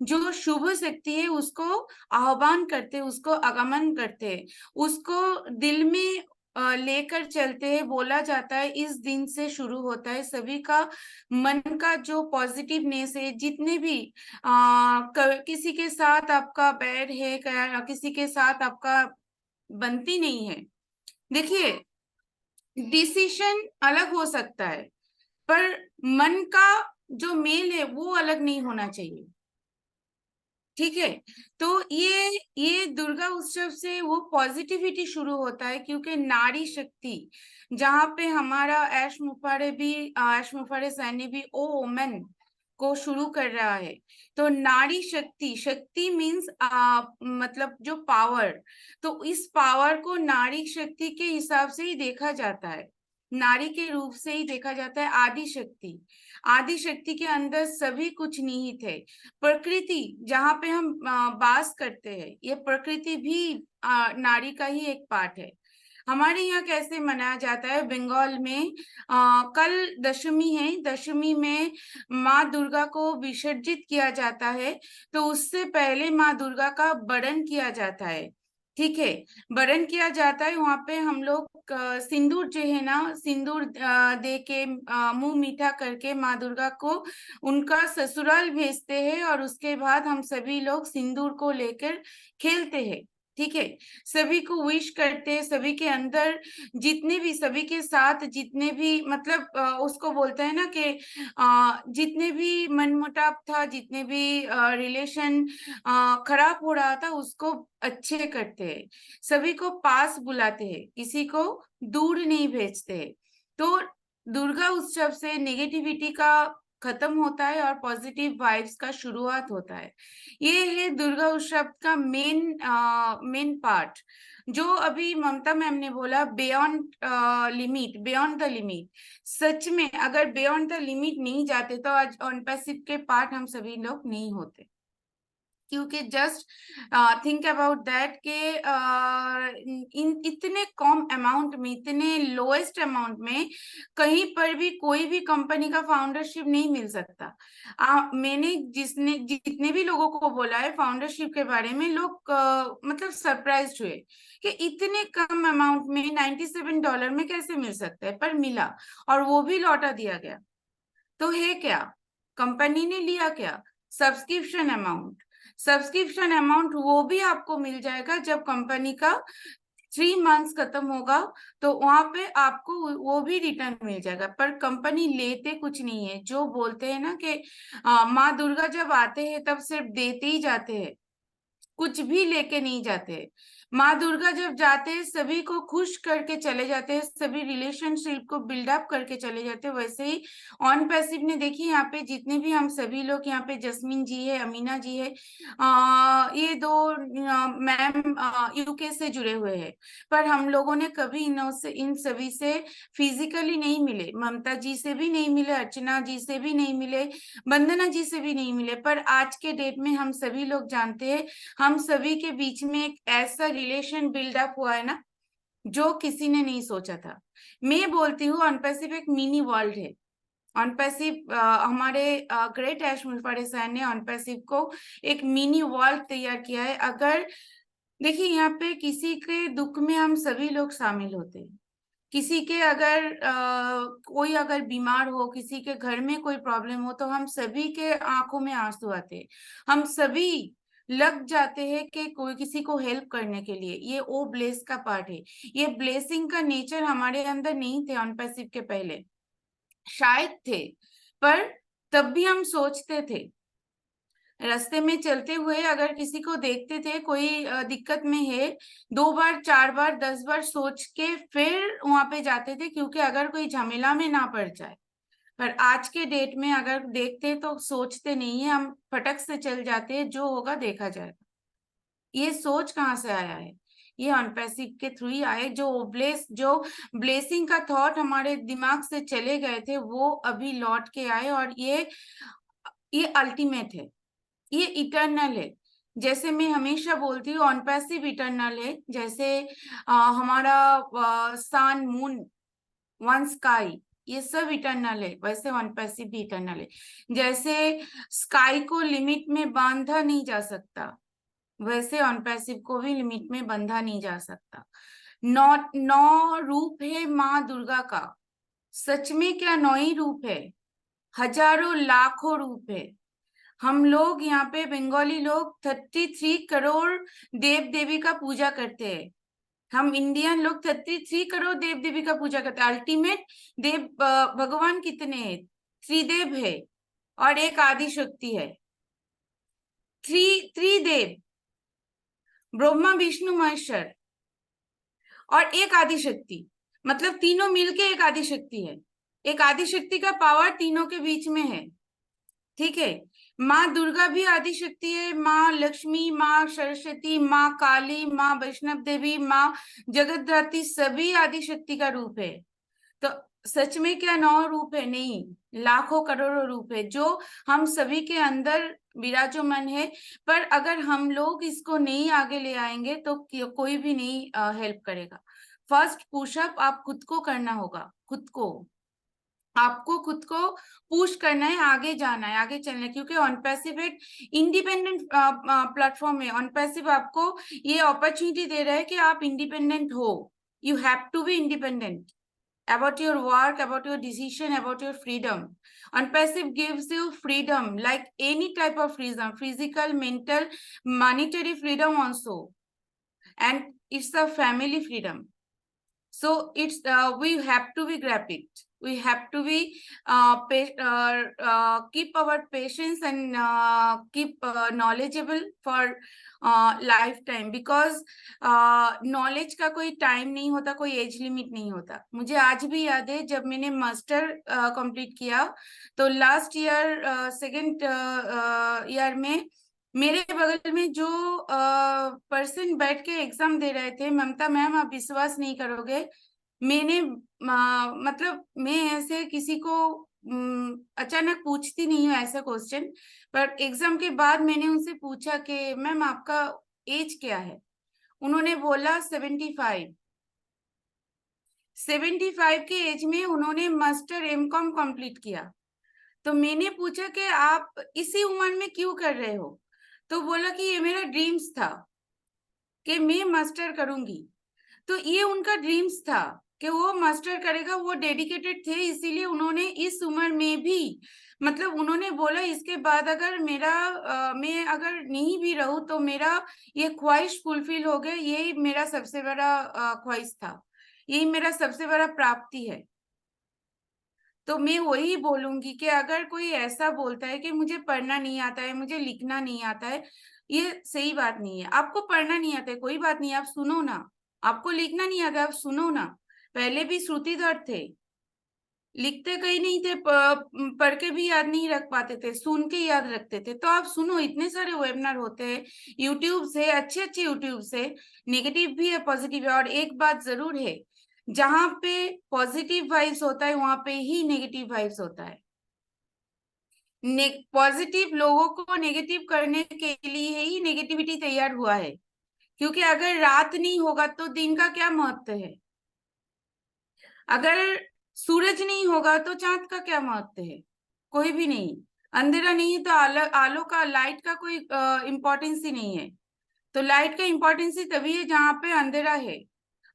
S4: जो शुभ शक्ति है, उसको आह्वान करते हैं, उसको आगमन करते हैं, उसको दिल में लेकर चलते हैं। बोला जाता है इस दिन से शुरू होता है सभी का मन का जो पॉजिटिवनेस है। जितने भी किसी के साथ आपका बैर है, किसी के साथ आपका बनती नहीं है, देखिए डिसीजन अलग हो सकता है, पर मन का जो मेल है वो अलग नहीं होना चाहिए। ठीक है। तो ये दुर्गा उत्सव से वो पॉजिटिविटी शुरू होता है, क्योंकि नारी शक्ति, जहाँ पे हमारा ऐश मुफारे सैनी भी ओ वुमेन को शुरू कर रहा है। तो नारी शक्ति, शक्ति मीन्स मतलब जो पावर, तो इस पावर को नारी शक्ति के हिसाब से ही देखा जाता है, नारी के रूप से ही देखा जाता है। आदि शक्ति, आदि शक्ति के अंदर सभी कुछ निहित है। प्रकृति जहाँ पे हम वास करते हैं, ये प्रकृति भी नारी का ही एक पार्ट है। हमारे यहाँ कैसे मनाया जाता है बंगाल में, कल दशमी है, दशमी में माँ दुर्गा को विसर्जित किया जाता है। तो उससे पहले माँ दुर्गा का बरन किया जाता है, ठीक है। बरन किया जाता है, वहां पे हम लोग सिंदूर जो है ना, सिंदूर दे के मुंह मीठा करके माँ दुर्गा को उनका ससुराल भेजते हैं, और उसके बाद हम सभी लोग सिंदूर को लेकर खेलते हैं, ठीक है। सभी को विश करते हैं, सभी के अंदर जितने भी, सभी के साथ जितने भी, मतलब उसको बोलते हैं ना कि जितने भी मनमुटाव था, जितने भी रिलेशन खराब हो रहा था, उसको अच्छे करते हैं, सभी को पास बुलाते हैं, किसी को दूर नहीं भेजते। तो दुर्गा उत्सव से नेगेटिविटी का खत्म होता है और पॉजिटिव वाइब्स का शुरुआत होता है। ये है दुर्गा उत्सव का मेन पार्ट। जो अभी ममता मैम ने बोला beyond limit, beyond the limit, सच में अगर बियॉन्ड द लिमिट नहीं जाते तो आज अनपैसिव के पार्ट हम सभी लोग नहीं होते। क्योंकि जस्ट थिंक अबाउट दैट के इन इतने कम अमाउंट में, इतने लोएस्ट अमाउंट में कहीं पर भी कोई भी कंपनी का फाउंडरशिप नहीं मिल सकता। मैंने जितने भी लोगों को बोला है फाउंडरशिप के बारे में, लोग मतलब सरप्राइज हुए कि इतने कम अमाउंट में $97 में कैसे मिल सकता है, पर मिला, और वो भी लौटा दिया गया। तो है क्या, कंपनी ने लिया क्या, सब्सक्रिप्शन अमाउंट। सब्सक्रिप्शन अमाउंट वो भी आपको मिल जाएगा जब कंपनी का 3 मंथ्स खत्म होगा, तो वहां पे आपको वो भी रिटर्न मिल जाएगा। पर कंपनी लेते कुछ नहीं है। जो बोलते हैं ना कि माँ दुर्गा जब आते हैं तब सिर्फ देते ही जाते हैं, कुछ भी लेके नहीं जाते। माँ दुर्गा जब जाते हैं सभी को खुश करके चले जाते हैं, सभी रिलेशनशिप को बिल्डअप करके चले जाते हैं। वैसे ही ऑन पैसिव ने देखिए, यहाँ पे जितने भी हम सभी लोग, यहाँ पे जस्मीन जी है, अमीना जी है, ये दो मैम यूके से जुड़े हुए हैं, पर हम लोगों ने कभी इन सभी से फिजिकली नहीं मिले। ममता जी से भी नहीं मिले, अर्चना जी से भी नहीं मिले, वंदना जी से भी नहीं मिले, पर आज के डेट में हम सभी लोग जानते हैं, हम सभी के बीच में एक ऐसा रिलेशन बिल्डअप हुआ है ना, जो किसी ने नहीं सोचा था। मैं बोलती हूँ अनपैसिव एक मिनी वर्ल्ड है। अनपैसिव हमारे ग्रेट ऐश मुफारे सर ने अनपैसिव को एक मिनी वर्ल्ड तैयार किया है। अगर देखिए, यहाँ पे किसी के दुख में हम सभी लोग शामिल होते हैं। किसी के अगर कोई अगर बीमार हो, किसी के घर में कोई प्रॉब्लम हो, तो हम सभी के आंखों में आंसू आते हैं, हम सभी लग जाते हैं कि कोई किसी को हेल्प करने के लिए। ये ओ ब्लेस का पार्ट है। ये ब्लेसिंग का नेचर हमारे अंदर नहीं थे अनपैसिव के पहले, शायद थे, पर तब भी हम सोचते थे। रास्ते में चलते हुए अगर किसी को देखते थे कोई दिक्कत में है, 2 बार 4 बार 10 बार सोच के फिर वहां पे जाते थे, क्योंकि अगर कोई झमेला में ना पड़ जाए। पर आज के डेट में अगर देखते तो सोचते नहीं है, हम फटक से चल जाते हैं, जो होगा देखा जाएगा। ये सोच कहाँ से आया है? ये अनपैसिव के थ्रू ही आए। जो ब्लेसिंग का थॉट हमारे दिमाग से चले गए थे, वो अभी लौट के आए, और ये अल्टीमेट है, ये इटर्नल है। जैसे मैं हमेशा बोलती हूँ अनपैसिव इटर्नल है। जैसे हमारा सन, मून, वन, स्काई, ये सब इटर्नल है, वैसे अनपैसिव भी इटर्नल है। जैसे स्काई को लिमिट में बांधा नहीं जा सकता, वैसे अनपैसिव को भी लिमिट में बंधा नहीं जा सकता। 9 रूप है माँ दुर्गा का। सच में क्या 9 ही रूप है? हजारों लाखों रूप है। हम लोग यहाँ पे बंगाली लोग 33 करोड़ देव देवी का पूजा करते हैं। हम इंडियन लोग 33 करोड़ देव देवी का पूजा करते हैं। अल्टीमेट देव भगवान कितने हैं? त्रिदेव है और एक आदि शक्ति है। त्रिदेव, ब्रह्मा विष्णु महेश्वर और एक आदिशक्ति, मतलब तीनों मिलके एक आदिशक्ति है। एक आदिशक्ति का पावर तीनों के बीच में है, ठीक है। माँ दुर्गा भी आदिशक्ति है, माँ लक्ष्मी, माँ सरस्वती, माँ काली, माँ वैष्णव देवी, माँ जगद्धात्री, सभी आदिशक्ति का रूप है। तो सच में क्या 9 रूप है? नहीं, लाखों करोड़ों रूप है जो हम सभी के अंदर विराजमान है। पर अगर हम लोग इसको नहीं आगे ले आएंगे तो कोई भी नहीं हेल्प करेगा। फर्स्ट पुशअप आप खुद को करना होगा, खुद को, आपको खुद को पुश करना है, आगे जाना है, आगे चलना है, क्योंकि ऑनपैसिव एक इंडिपेंडेंट प्लेटफॉर्म है। ऑनपैसिव आपको ये अपॉर्चुनिटी दे रहा है कि आप इंडिपेंडेंट हो। You have to be independent about your work, about your decision, about your freedom. OnPassive gives you freedom, like any type of freedom, physical, mental, monetary freedom also, and it's a family freedom. So it's we have to be grab it. We have to be keep our patience and keep knowledgeable for lifetime, because knowledge का कोई time नहीं होता, कोई age limit नहीं होता। मुझे आज भी याद है जब मैंने मास्टर कंप्लीट किया तो लास्ट ईयर सेकेंड ईयर में मेरे बगल में जो पर्सन बैठ के एग्जाम दे रहे थे, ममता मैम, आप विश्वास नहीं करोगे, मैंने मतलब मैं ऐसे किसी को अचानक पूछती नहीं हूँ ऐसा क्वेश्चन, पर एग्जाम के बाद मैंने उनसे पूछा कि मैम आपका एज क्या है? उन्होंने बोला 75। 75 के एज में उन्होंने मास्टर एमकॉम कंप्लीट किया। तो मैंने पूछा कि आप इसी उम्र में क्यों कर रहे हो? तो बोला कि ये मेरा ड्रीम्स था कि मैं मास्टर करूंगी। तो ये उनका ड्रीम्स था कि वो मास्टर करेगा, वो डेडिकेटेड थे, इसीलिए उन्होंने इस उम्र में भी, मतलब उन्होंने बोला इसके बाद अगर मेरा मैं अगर नहीं भी रहूं तो मेरा ये ख्वाहिश फुलफिल हो गया, यही मेरा सबसे बड़ा ख्वाहिश था, यही मेरा सबसे बड़ा प्राप्ति है। तो मैं वही बोलूंगी कि अगर कोई ऐसा बोलता है कि मुझे पढ़ना नहीं आता है, मुझे लिखना नहीं आता है, ये सही बात नहीं है। आपको पढ़ना नहीं आता है कोई बात नहीं, आप सुनो ना। आपको लिखना नहीं आता, आप सुनो ना। पहले भी श्रुतिधर थे, लिखते कहीं नहीं थे, पढ़ के भी याद नहीं रख पाते थे, सुन के याद रखते थे। तो आप सुनो, इतने सारे वेबिनार होते हैं, यूट्यूब से, अच्छे अच्छे यूट्यूब से, नेगेटिव भी है पॉजिटिव है। और एक बात जरूर है, जहां पे पॉजिटिव वाइब्स होता है वहां पे ही नेगेटिव वाइब्स होता है। पॉजिटिव लोगों को नेगेटिव करने के लिए ही नेगेटिविटी तैयार हुआ है, क्योंकि अगर रात नहीं होगा तो दिन का क्या महत्व है? अगर सूरज नहीं होगा तो चांद का क्या महत्व है? कोई भी नहीं। अंधेरा नहीं है तो आलो का, लाइट का कोई इम्पोर्टेंस ही नहीं है। तो लाइट का इम्पोर्टेंस ही तभी है जहां पे अंधेरा है,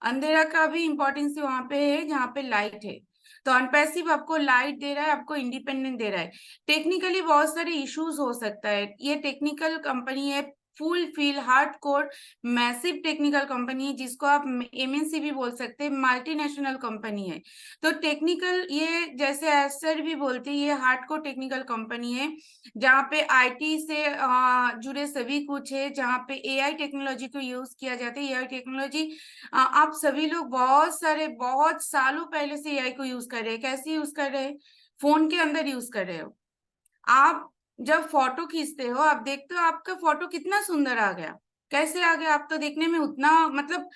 S4: अंधेरा का भी इम्पोर्टेंस वहां पे है जहां पे लाइट है। तो ऑनपैसिव आपको लाइट दे रहा है, आपको इंडिपेंडेंट दे रहा है। टेक्निकली बहुत सारे इश्यूज हो सकता है, ये टेक्निकल कंपनी है, full feel hard core massive technical company है, जिसको आप एमएनसी भी बोल सकते हैं, मल्टीनेशनल कंपनी है। तो टेक्निकल, ये जैसे एसर भी बोलते हैं, ये हार्ड कोर टेक्निकल कंपनी है जहाँ पे आईटी से जुड़े सभी कुछ है, जहाँ पे एआई टेक्नोलॉजी को यूज किया जाता है। एआई टेक्नोलॉजी आप सभी लोग बहुत सालों पहले से एआई को यूज कर रहे हैं। कैसे यूज कर रहे हैं? फोन के अंदर यूज कर रहे हो। आप जब फोटो खींचते हो, आप देखते हो आपका फोटो कितना सुंदर आ गया। कैसे आ गया? आप तो देखने में उतना, मतलब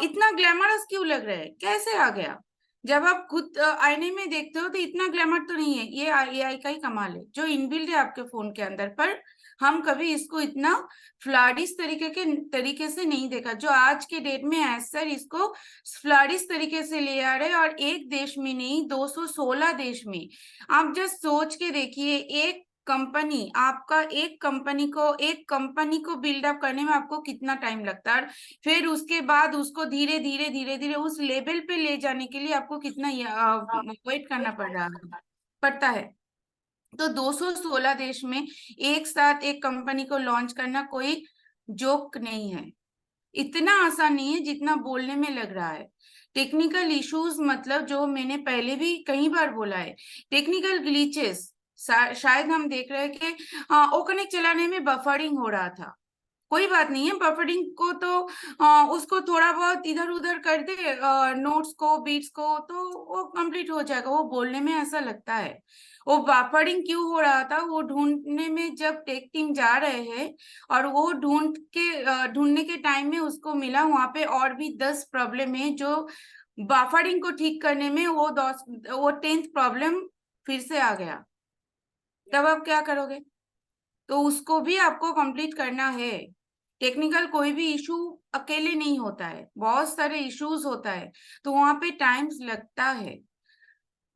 S4: इतना ग्लैमरस क्यों लग रहा है? कैसे आ गया? जब आप खुद आईने में देखते हो तो इतना ग्लैमर तो नहीं है। ये एआई का ही कमाल है जो इनबिल्ट है आपके फोन के अंदर। पर हम कभी इसको इतना फ्लडिश तरीके से नहीं देखा, जो आज के डेट में ऐसा इसको फ्लडिश तरीके से ले आ रहे हैं। और एक देश में नहीं, 216 देश में। आप जस्ट सोच के देखिए, एक कंपनी, आपका एक कंपनी को बिल्डअप करने में आपको कितना टाइम लगता है, और फिर उसके बाद उसको धीरे धीरे उस लेवल पे ले जाने के लिए आपको कितना वेट करना पड़ता है। तो 216 देश में एक साथ एक कंपनी को लॉन्च करना कोई जोक नहीं है। इतना आसान नहीं है जितना बोलने में लग रहा है। टेक्निकल इश्यूज, मतलब जो मैंने पहले भी कई बार बोला है, टेक्निकल ग्लिचेस शायद हम देख रहे हैं कि ओ कनेक्ट चलाने में बफरिंग हो रहा था। कोई बात नहीं है, बफरिंग को तो उसको थोड़ा बहुत इधर उधर कर दे, नोट्स को बीट्स को, तो वो कंप्लीट हो जाएगा। वो बोलने में ऐसा लगता है। वो बफरिंग क्यों हो रहा था वो ढूंढने में जब टेक टीम जा रहे हैं, और वो ढूंढने के टाइम में उसको मिला वहां पे और भी 10 प्रॉब्लम है, जो बफरिंग को ठीक करने में वो 10th प्रॉब्लम फिर से आ गया। तब आप क्या करोगे? तो उसको भी आपको कंप्लीट करना है। टेक्निकल कोई भी इशू अकेले नहीं होता है, बहुत सारे इश्यूज होता है, तो वहां पे टाइम्स लगता है।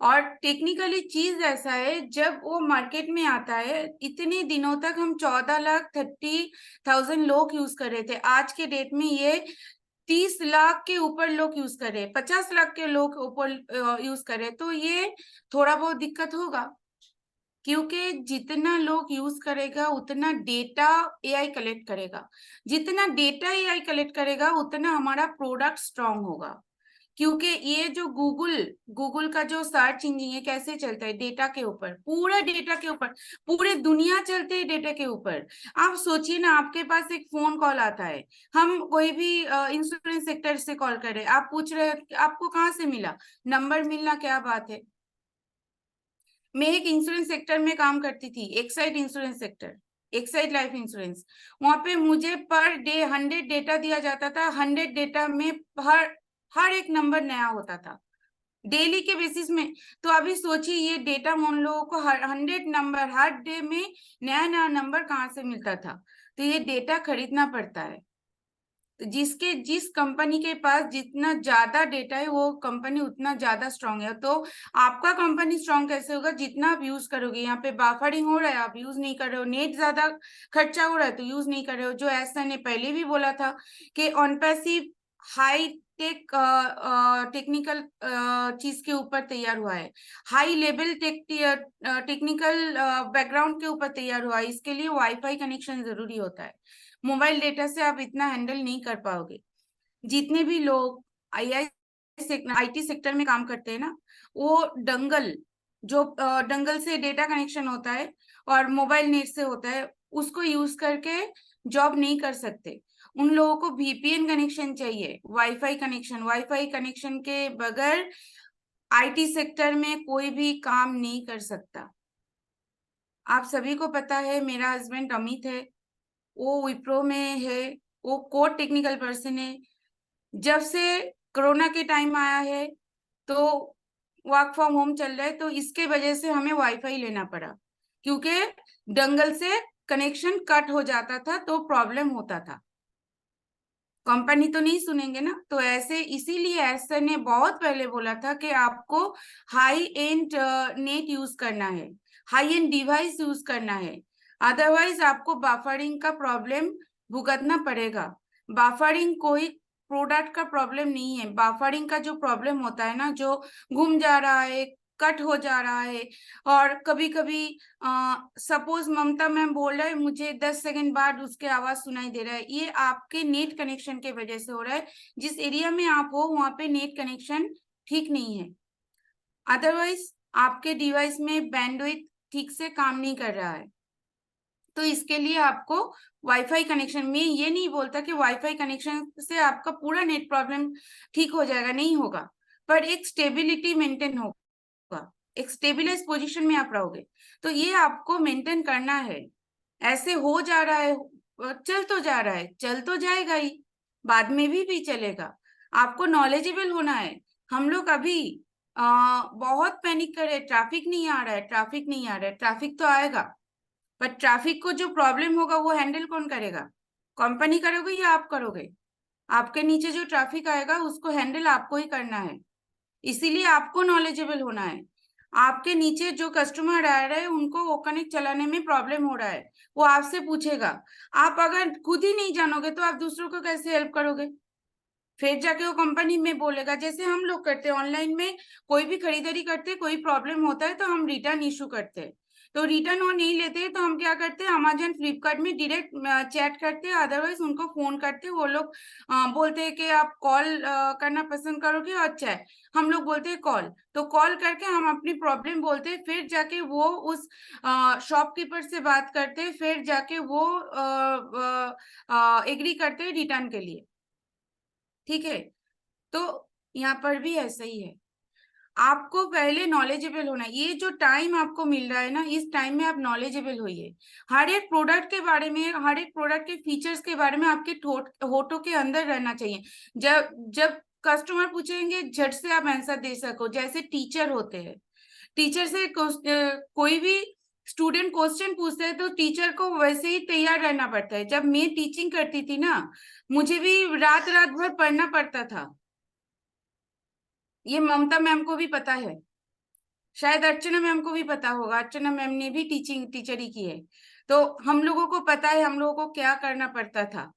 S4: और टेक्निकली चीज ऐसा है, जब वो मार्केट में आता है, इतने दिनों तक हम 14,30,000 लोग यूज कर रहे थे। आज के डेट में ये 30 लाख के ऊपर लोग यूज कर रहे हैं, 50 लाख के लोग ऊपर यूज कर रहे हैं। तो ये थोड़ा बहुत दिक्कत होगा, क्योंकि जितना लोग यूज करेगा उतना डेटा एआई कलेक्ट करेगा। जितना डेटा एआई कलेक्ट करेगा उतना हमारा प्रोडक्ट स्ट्रांग होगा। क्योंकि ये जो गूगल का जो सर्च इंजन है, कैसे चलता है? डेटा के ऊपर, पूरा डेटा के ऊपर, पूरे दुनिया चलते है डेटा के ऊपर। आप सोचिए ना, आपके पास एक फोन कॉल आता है, हम कोई भी इंश्योरेंस सेक्टर से कॉल कर रहे हैं, आप पूछ रहे हैं आपको कहाँ से मिला? नंबर मिलना क्या बात है। मैं एक इंश्योरेंस सेक्टर में काम करती थी, Exide insurance sector, Exide life insurance. वहां पे मुझे पर डे 100 डेटा दिया जाता था। 100 डेटा में हर एक नंबर नया होता था, डेली के बेसिस में। तो अभी सोचिए, ये डेटा उन लोगों को 100 नंबर हर डे में नया नया नंबर कहाँ से मिलता था? तो ये डेटा खरीदना पड़ता है। तो जिस कंपनी के पास जितना ज्यादा डेटा है, वो कंपनी उतना ज्यादा स्ट्रांग है। तो आपका कंपनी स्ट्रांग कैसे होगा? जितना आप यूज करोगे। यहाँ पे बफरिंग हो रहा है, आप यूज नहीं कर रहे हो, नेट ज्यादा खर्चा हो रहा है तो यूज नहीं कर रहे हो। जो ऐसा ने पहले भी बोला था कि ऑन पैसिव हाई टेक्निकल चीज के ऊपर तैयार हुआ है, हाई लेवल टेक्निकल बैकग्राउंड के ऊपर तैयार हुआ है। इसके लिए वाईफाई कनेक्शन जरूरी होता है। मोबाइल डेटा से आप इतना हैंडल नहीं कर पाओगे। जितने भी लोग आईटी सेक्टर में काम करते हैं ना, वो डंगल से डेटा कनेक्शन होता है और मोबाइल नेट से होता है, उसको यूज करके जॉब नहीं कर सकते। उन लोगों को वीपीएन कनेक्शन चाहिए, वाईफाई कनेक्शन के बगैर आईटी सेक्टर में कोई भी काम नहीं कर सकता। आप सभी को पता है, मेरा हस्बैंड अमित है, वो विप्रो में है, वो कोर टेक्निकल पर्सन है। जब से कोरोना के टाइम आया है तो वर्क फ्रॉम होम चल रहा है, तो इसके वजह से हमें वाईफाई लेना पड़ा, क्योंकि डंगल से कनेक्शन कट हो जाता था तो प्रॉब्लम होता था। कंपनी तो नहीं सुनेंगे ना, तो ऐसे इसीलिए एस्टर ने बहुत पहले बोला था कि आपको हाई एंड नेट यूज करना है, हाई एंड डिवाइस यूज करना है, अदरवाइज आपको बफरिंग का प्रॉब्लम भुगतना पड़ेगा। बफरिंग कोई प्रोडक्ट का प्रॉब्लम नहीं है। बफरिंग का जो प्रॉब्लम होता है ना, जो घूम जा रहा है, कट हो जा रहा है, और कभी कभी सपोज ममता मैम बोल रहा है, मुझे 10 सेकंड बाद उसके आवाज सुनाई दे रहा है, ये आपके नेट कनेक्शन के वजह से हो रहा है। जिस एरिया में आप हो वहां पे नेट कनेक्शन ठीक नहीं है, अदरवाइज आपके डिवाइस में बैंडविड्थ ठीक से काम नहीं कर रहा है। तो इसके लिए आपको वाईफाई कनेक्शन, में ये नहीं बोलता कि वाईफाई कनेक्शन से आपका पूरा नेट प्रॉब्लम ठीक हो जाएगा, नहीं होगा, पर एक स्टेबिलिटी मेंटेन होगा, एक स्टेबलाइज पोजीशन में आप रहोगे। तो ये आपको मेंटेन करना है। ऐसे हो जा रहा है, चल तो जा रहा है, चल तो जाएगा ही, बाद में भी चलेगा। आपको नॉलेजेबल होना है। हम लोग अभी बहुत पैनिक कर रहे हैं, ट्रैफिक नहीं आ रहा है, ट्रैफिक नहीं आ रहा है। ट्रैफिक तो आएगा, पर ट्रैफिक को जो प्रॉब्लम होगा वो हैंडल कौन करेगा? कंपनी करोगे या आप करोगे? आपके नीचे जो ट्रैफिक आएगा उसको हैंडल आपको ही करना है। इसीलिए आपको नॉलेजेबल होना है। आपके नीचे जो कस्टमर आ रहे हैं उनको वो कनेक्ट चलाने में प्रॉब्लम हो रहा है, वो आपसे पूछेगा। आप अगर खुद ही नहीं जानोगे तो आप दूसरों को कैसे हेल्प करोगे? फिर जाके वो कंपनी में बोलेगा। जैसे हम लोग करते हैं ऑनलाइन में, कोई भी खरीदारी करते, कोई प्रॉब्लम होता है तो हम रिटर्न इशू करते हैं। तो रिटर्न वो नहीं लेते तो हम क्या करते हैं, अमेजन फ्लिपकार्ट में डायरेक्ट चैट करते हैं, अदरवाइज उनको फोन करते हैं। वो लोग बोलते हैं कि आप कॉल करना पसंद करोगे और चैट, हम लोग बोलते हैं कॉल। तो कॉल करके हम अपनी प्रॉब्लम बोलते हैं, फिर जाके वो उस शॉपकीपर से बात करते हैं, फिर जाके वो एग्री करते हैं रिटर्न के लिए। ठीक है, तो यहाँ पर भी ऐसा ही है, आपको पहले नॉलेजेबल होना है। ये जो टाइम आपको मिल रहा है ना, इस टाइम में आप नॉलेजेबल होइए। हर एक प्रोडक्ट के बारे में, हर एक प्रोडक्ट के फीचर्स के बारे में आपके होठों के अंदर रहना चाहिए। जब कस्टमर पूछेंगे, झट से आप आंसर दे सको। जैसे टीचर होते हैं, टीचर से कोई भी स्टूडेंट क्वेश्चन पूछते हैं तो टीचर को वैसे ही तैयार रहना पड़ता है। जब मैं टीचिंग करती थी ना, मुझे भी रात रात भर पढ़ना पड़ता था। ये ममता मैम को भी पता है, शायद अर्चना मैम को भी पता होगा, अर्चना मैम ने भी टीचरी की है। तो हम लोगों को पता है हम लोगों को क्या करना पड़ता था।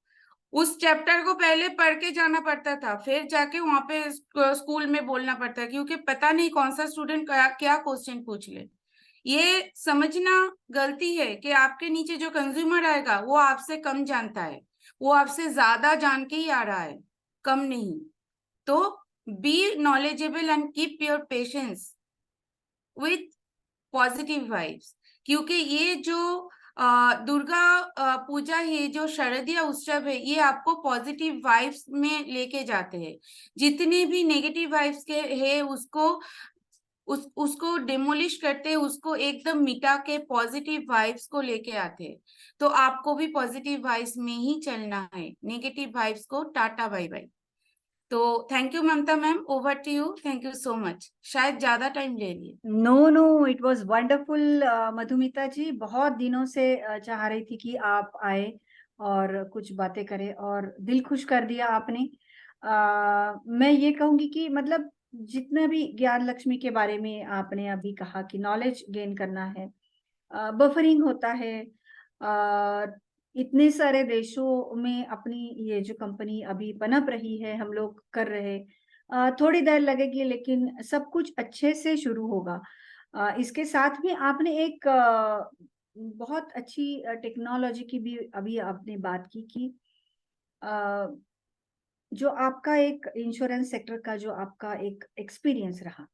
S4: उस चैप्टर को पहले पढ़ के जाना पड़ता था, फिर जाके वहां पे स्कूल में बोलना पड़ता है, क्योंकि पता नहीं कौन सा स्टूडेंट क्या क्वेश्चन पूछ ले। ये समझना गलती है कि आपके नीचे जो कंज्यूमर आएगा वो आपसे कम जानता है, वो आपसे ज्यादा जान के ही आ रहा है, कम नहीं। तो be knowledgeable and keep your patience with positive vibes. क्योंकि ये जो दुर्गा पूजा है, जो शारदीय उत्सव है, ये आपको पॉजिटिव वाइब्स में लेके जाते हैं। जितने भी नेगेटिव वाइब्स के है उसको डिमोलिश करते हैं, उसको एकदम मिटा के पॉजिटिव वाइब्स को लेके आते हैं। तो आपको भी पॉजिटिव वाइब्स में ही चलना है, नेगेटिव वाइब्स को टाटा बाय बाय। तो thank you Mamta ma'am, over to you. Thank you so much, शायद ज्यादा टाइम ले लिए।
S1: No, it was wonderful Madhumita ji. बहुत दिनों से चाह रही थी कि आप आए और कुछ बातें करें, और दिल खुश कर दिया आपने। मैं ये कहूंगी कि मतलब जितना भी ज्ञान लक्ष्मी के बारे में आपने अभी कहा कि नॉलेज गेन करना है, बफरिंग होता है, इतने सारे देशों में अपनी ये जो कंपनी अभी पनप रही है, हम लोग कर रहे, थोड़ी देर लगेगी लेकिन सब कुछ अच्छे से शुरू होगा। इसके साथ में आपने एक बहुत अच्छी टेक्नोलॉजी की भी अभी आपने बात की कि जो आपका एक इंश्योरेंस सेक्टर का जो आपका एक एक्सपीरियंस रहा,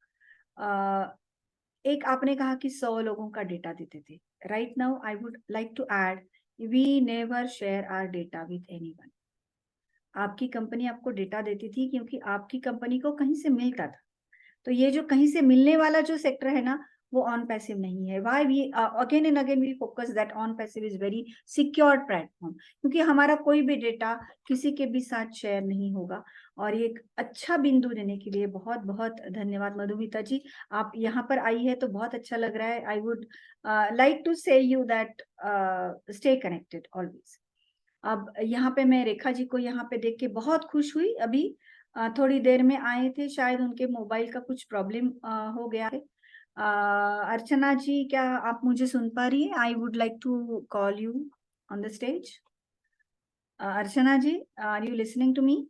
S1: एक आपने कहा कि 100 लोगों का डेटा देते थे। Right now I would like to add, we never share our data with anyone. आपकी कंपनी आपको डेटा देती थी क्योंकि आपकी कंपनी को कहीं से मिलता था। तो ये जो कहीं से मिलने वाला जो सेक्टर है ना, वो ऑन पैसिव नहीं है। Why we again and again we focus that OnPassive is very secure platform, क्योंकि हमारा कोई भी डेटा किसी के भी साथ शेयर नहीं होगा। और ये एक अच्छा बिंदु देने के लिए बहुत बहुत धन्यवाद मधुमिता जी। आप यहाँ पर आई है तो बहुत अच्छा लग रहा है। आई वुड लाइक टू से you that stay connected always. अब यहाँ पे मैं रेखा जी को यहाँ पे देख के बहुत खुश हुई। अभी थोड़ी देर में आए थे, शायद उनके मोबाइल का कुछ प्रॉब्लम हो गया है। अर्चना जी, क्या आप मुझे सुन पा रही है? I would like to call you on the stage. Archana ji, are you listening to me?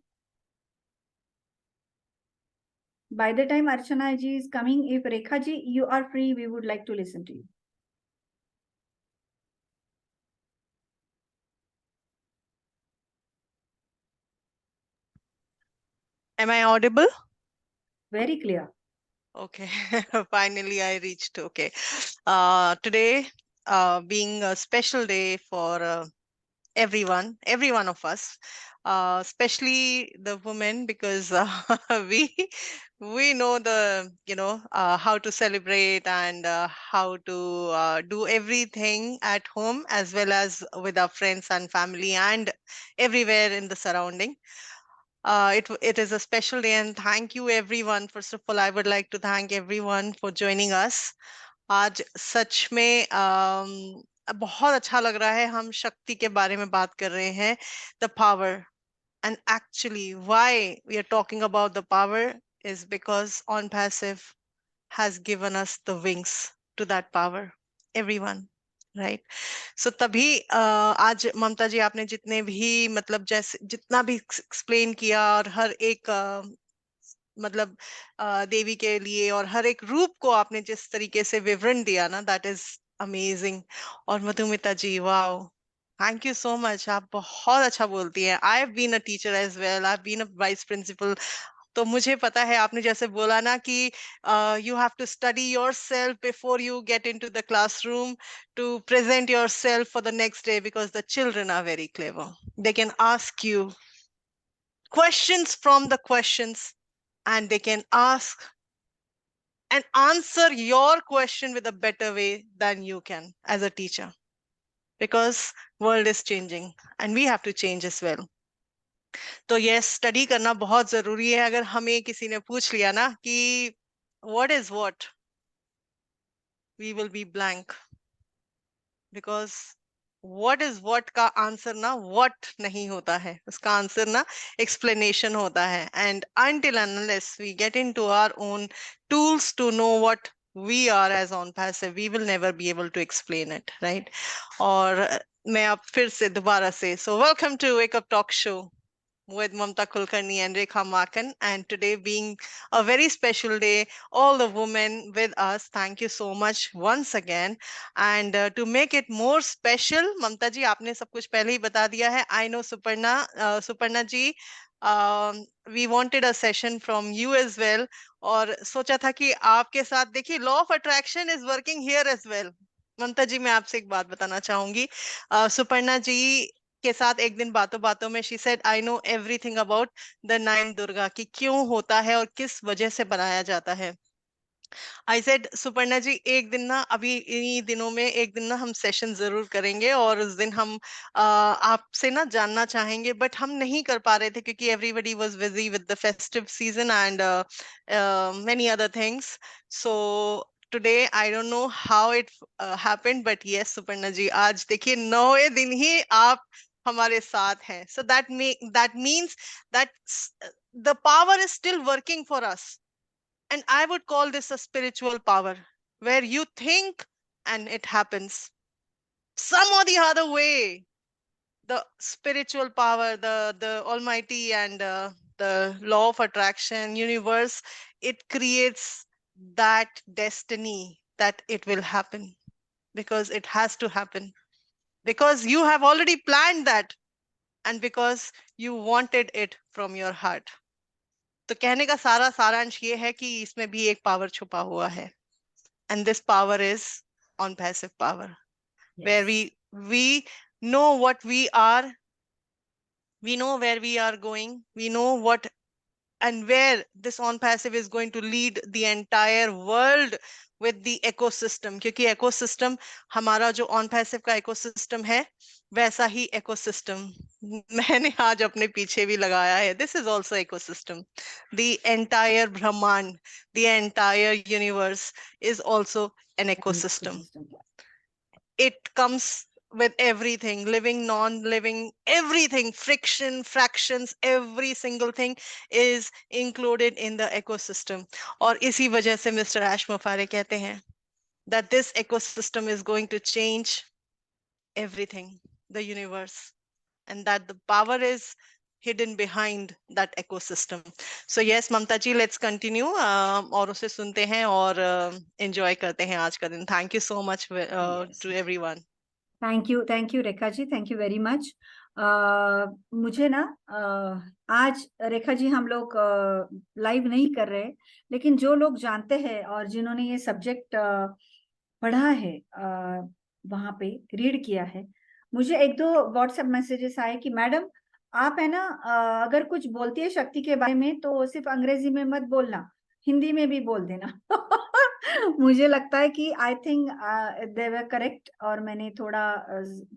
S1: By the time Archana ji is coming, if Rekha ji you are free, we would like to listen to you.
S5: Am I audible?
S1: Very clear.
S5: Okay, finally I reached. Okay, today being a special day for every one of us, especially the women, because we we know the how to celebrate and how to do everything at home as well as with our friends and family and everywhere in the surrounding. It is a special day, and thank you everyone. First of all, I would like to thank everyone for joining us. आज सच में बहुत अच्छा लग रहा है। हम शक्ति के बारे में बात कर रहे हैं, the power. And actually, why we are talking about the power is because On Passive has given us the wings to that power. Everyone, right? सो तभी आज ममता जी आपने जितने भी मतलब जैसे जितना भी एक्सप्लेन किया और हर एक देवी के लिए और हर एक रूप को आपने जिस तरीके से विवरण दिया ना, दैट इज अमेजिंग। और Madhumita ji, wow, thank you so much, आप बहुत अच्छा बोलती हैं। I have been a teacher as well, I have been a vice principal. तो मुझे पता है, आपने जैसे बोला ना कि you have to study yourself before you get into the classroom to present yourself for the next day, because the children are very clever, they can ask you questions from the questions, and they can ask and answer your question with a better way than you can as a teacher, because world is changing and we have to change as well. तो yes, study करना बहुत जरूरी है। अगर हमें किसी ने पूछ लिया ना कि what is what, we will be blank, because what is what का आंसर ना व्हाट नहीं होता है, उसका आंसर ना एक्सप्लेनेशन होता है। And until and unless we get into our own tools to know what we are as on passive, we will never be able to explain it, right? और मैं अब फिर से दोबारा से, so welcome to Wake Up Talk Show with Mamta Kulkarni and Rekha Makan. And today being a very special day, all the women with us, thank you so much once again. And to make it more special, Mamta ji, आपने सब कुछ पहले ही बता दिया है. I know Suparna ji, we wanted a session from you as well. और सोचा था कि आपके साथ, देखिए, law of attraction is working here as well. ममता जी, मैं आपसे एक बात बताना चाहूंगी। सुपर्णा जी के साथ एक दिन बातों बातों में she said, I know everything about the 9 Durga, कि क्यों होता है और किस वजह से बनाया जाता है। आई सेड, सुपर्णा जी, एक दिन ना, अभी इन्हीं दिनों में एक दिन ना हम सेशन जरूर करेंगे, और उस दिन हम आपसे ना जानना चाहेंगे, बट हम नहीं कर पा रहे थे क्योंकि everybody was busy with the festive season and many other things. So today I don't know how it happened, but yes Suparna ji, आज देखिए 9वें दिन ही आप हमारे साथ हैं। So that means that the power is still working for us. And I would call this a spiritual power, where you think and it happens. Some or the other way, the spiritual power, the Almighty and the law of attraction, universe, it creates that destiny that it will happen, because it has to happen. Because you have already planned that, and because you wanted it from your heart. तो कहने का सारा सारांश ये है कि इसमें भी एक पावर छुपा हुआ है, and this power is on passive power, where we know what we are, we know where we are going, we know what and where this on passive is going to lead the entire world with the ecosystem. क्योंकि ecosystem, हमारा जो on passive का ecosystem है, वैसा ही ecosystem मैंने आज अपने पीछे भी लगाया है. This is also ecosystem. The entire Brahman, the entire universe is also an ecosystem. It comes with everything, living, non-living, everything, friction, fractions, every single thing is included in the ecosystem. और इसी वजह से Mr. Ash Mufareh कहते हैं that this ecosystem is going to change everything, the universe, and that the power is hidden behind that ecosystem. So yes, Mamta ji, let's continue और उसे सुनते हैं और enjoy करते हैं आज का दिन. Thank you so much to everyone.
S1: Thank you Rekha ji, thank you very much. मुझे ना आज रेखा जी, हम लोग लाइव नहीं कर रहे, लेकिन जो लोग जानते हैं और जिन्होंने ये सब्जेक्ट पढ़ा है, वहां पे रीड किया है, मुझे 1-2 व्हाट्सएप मैसेजेस आए कि मैडम आप है ना, अगर कुछ बोलती है शक्ति के बारे में तो सिर्फ अंग्रेजी में मत बोलना, हिंदी में भी बोल देना। मुझे लगता है कि I think they were correct, और मैंने थोड़ा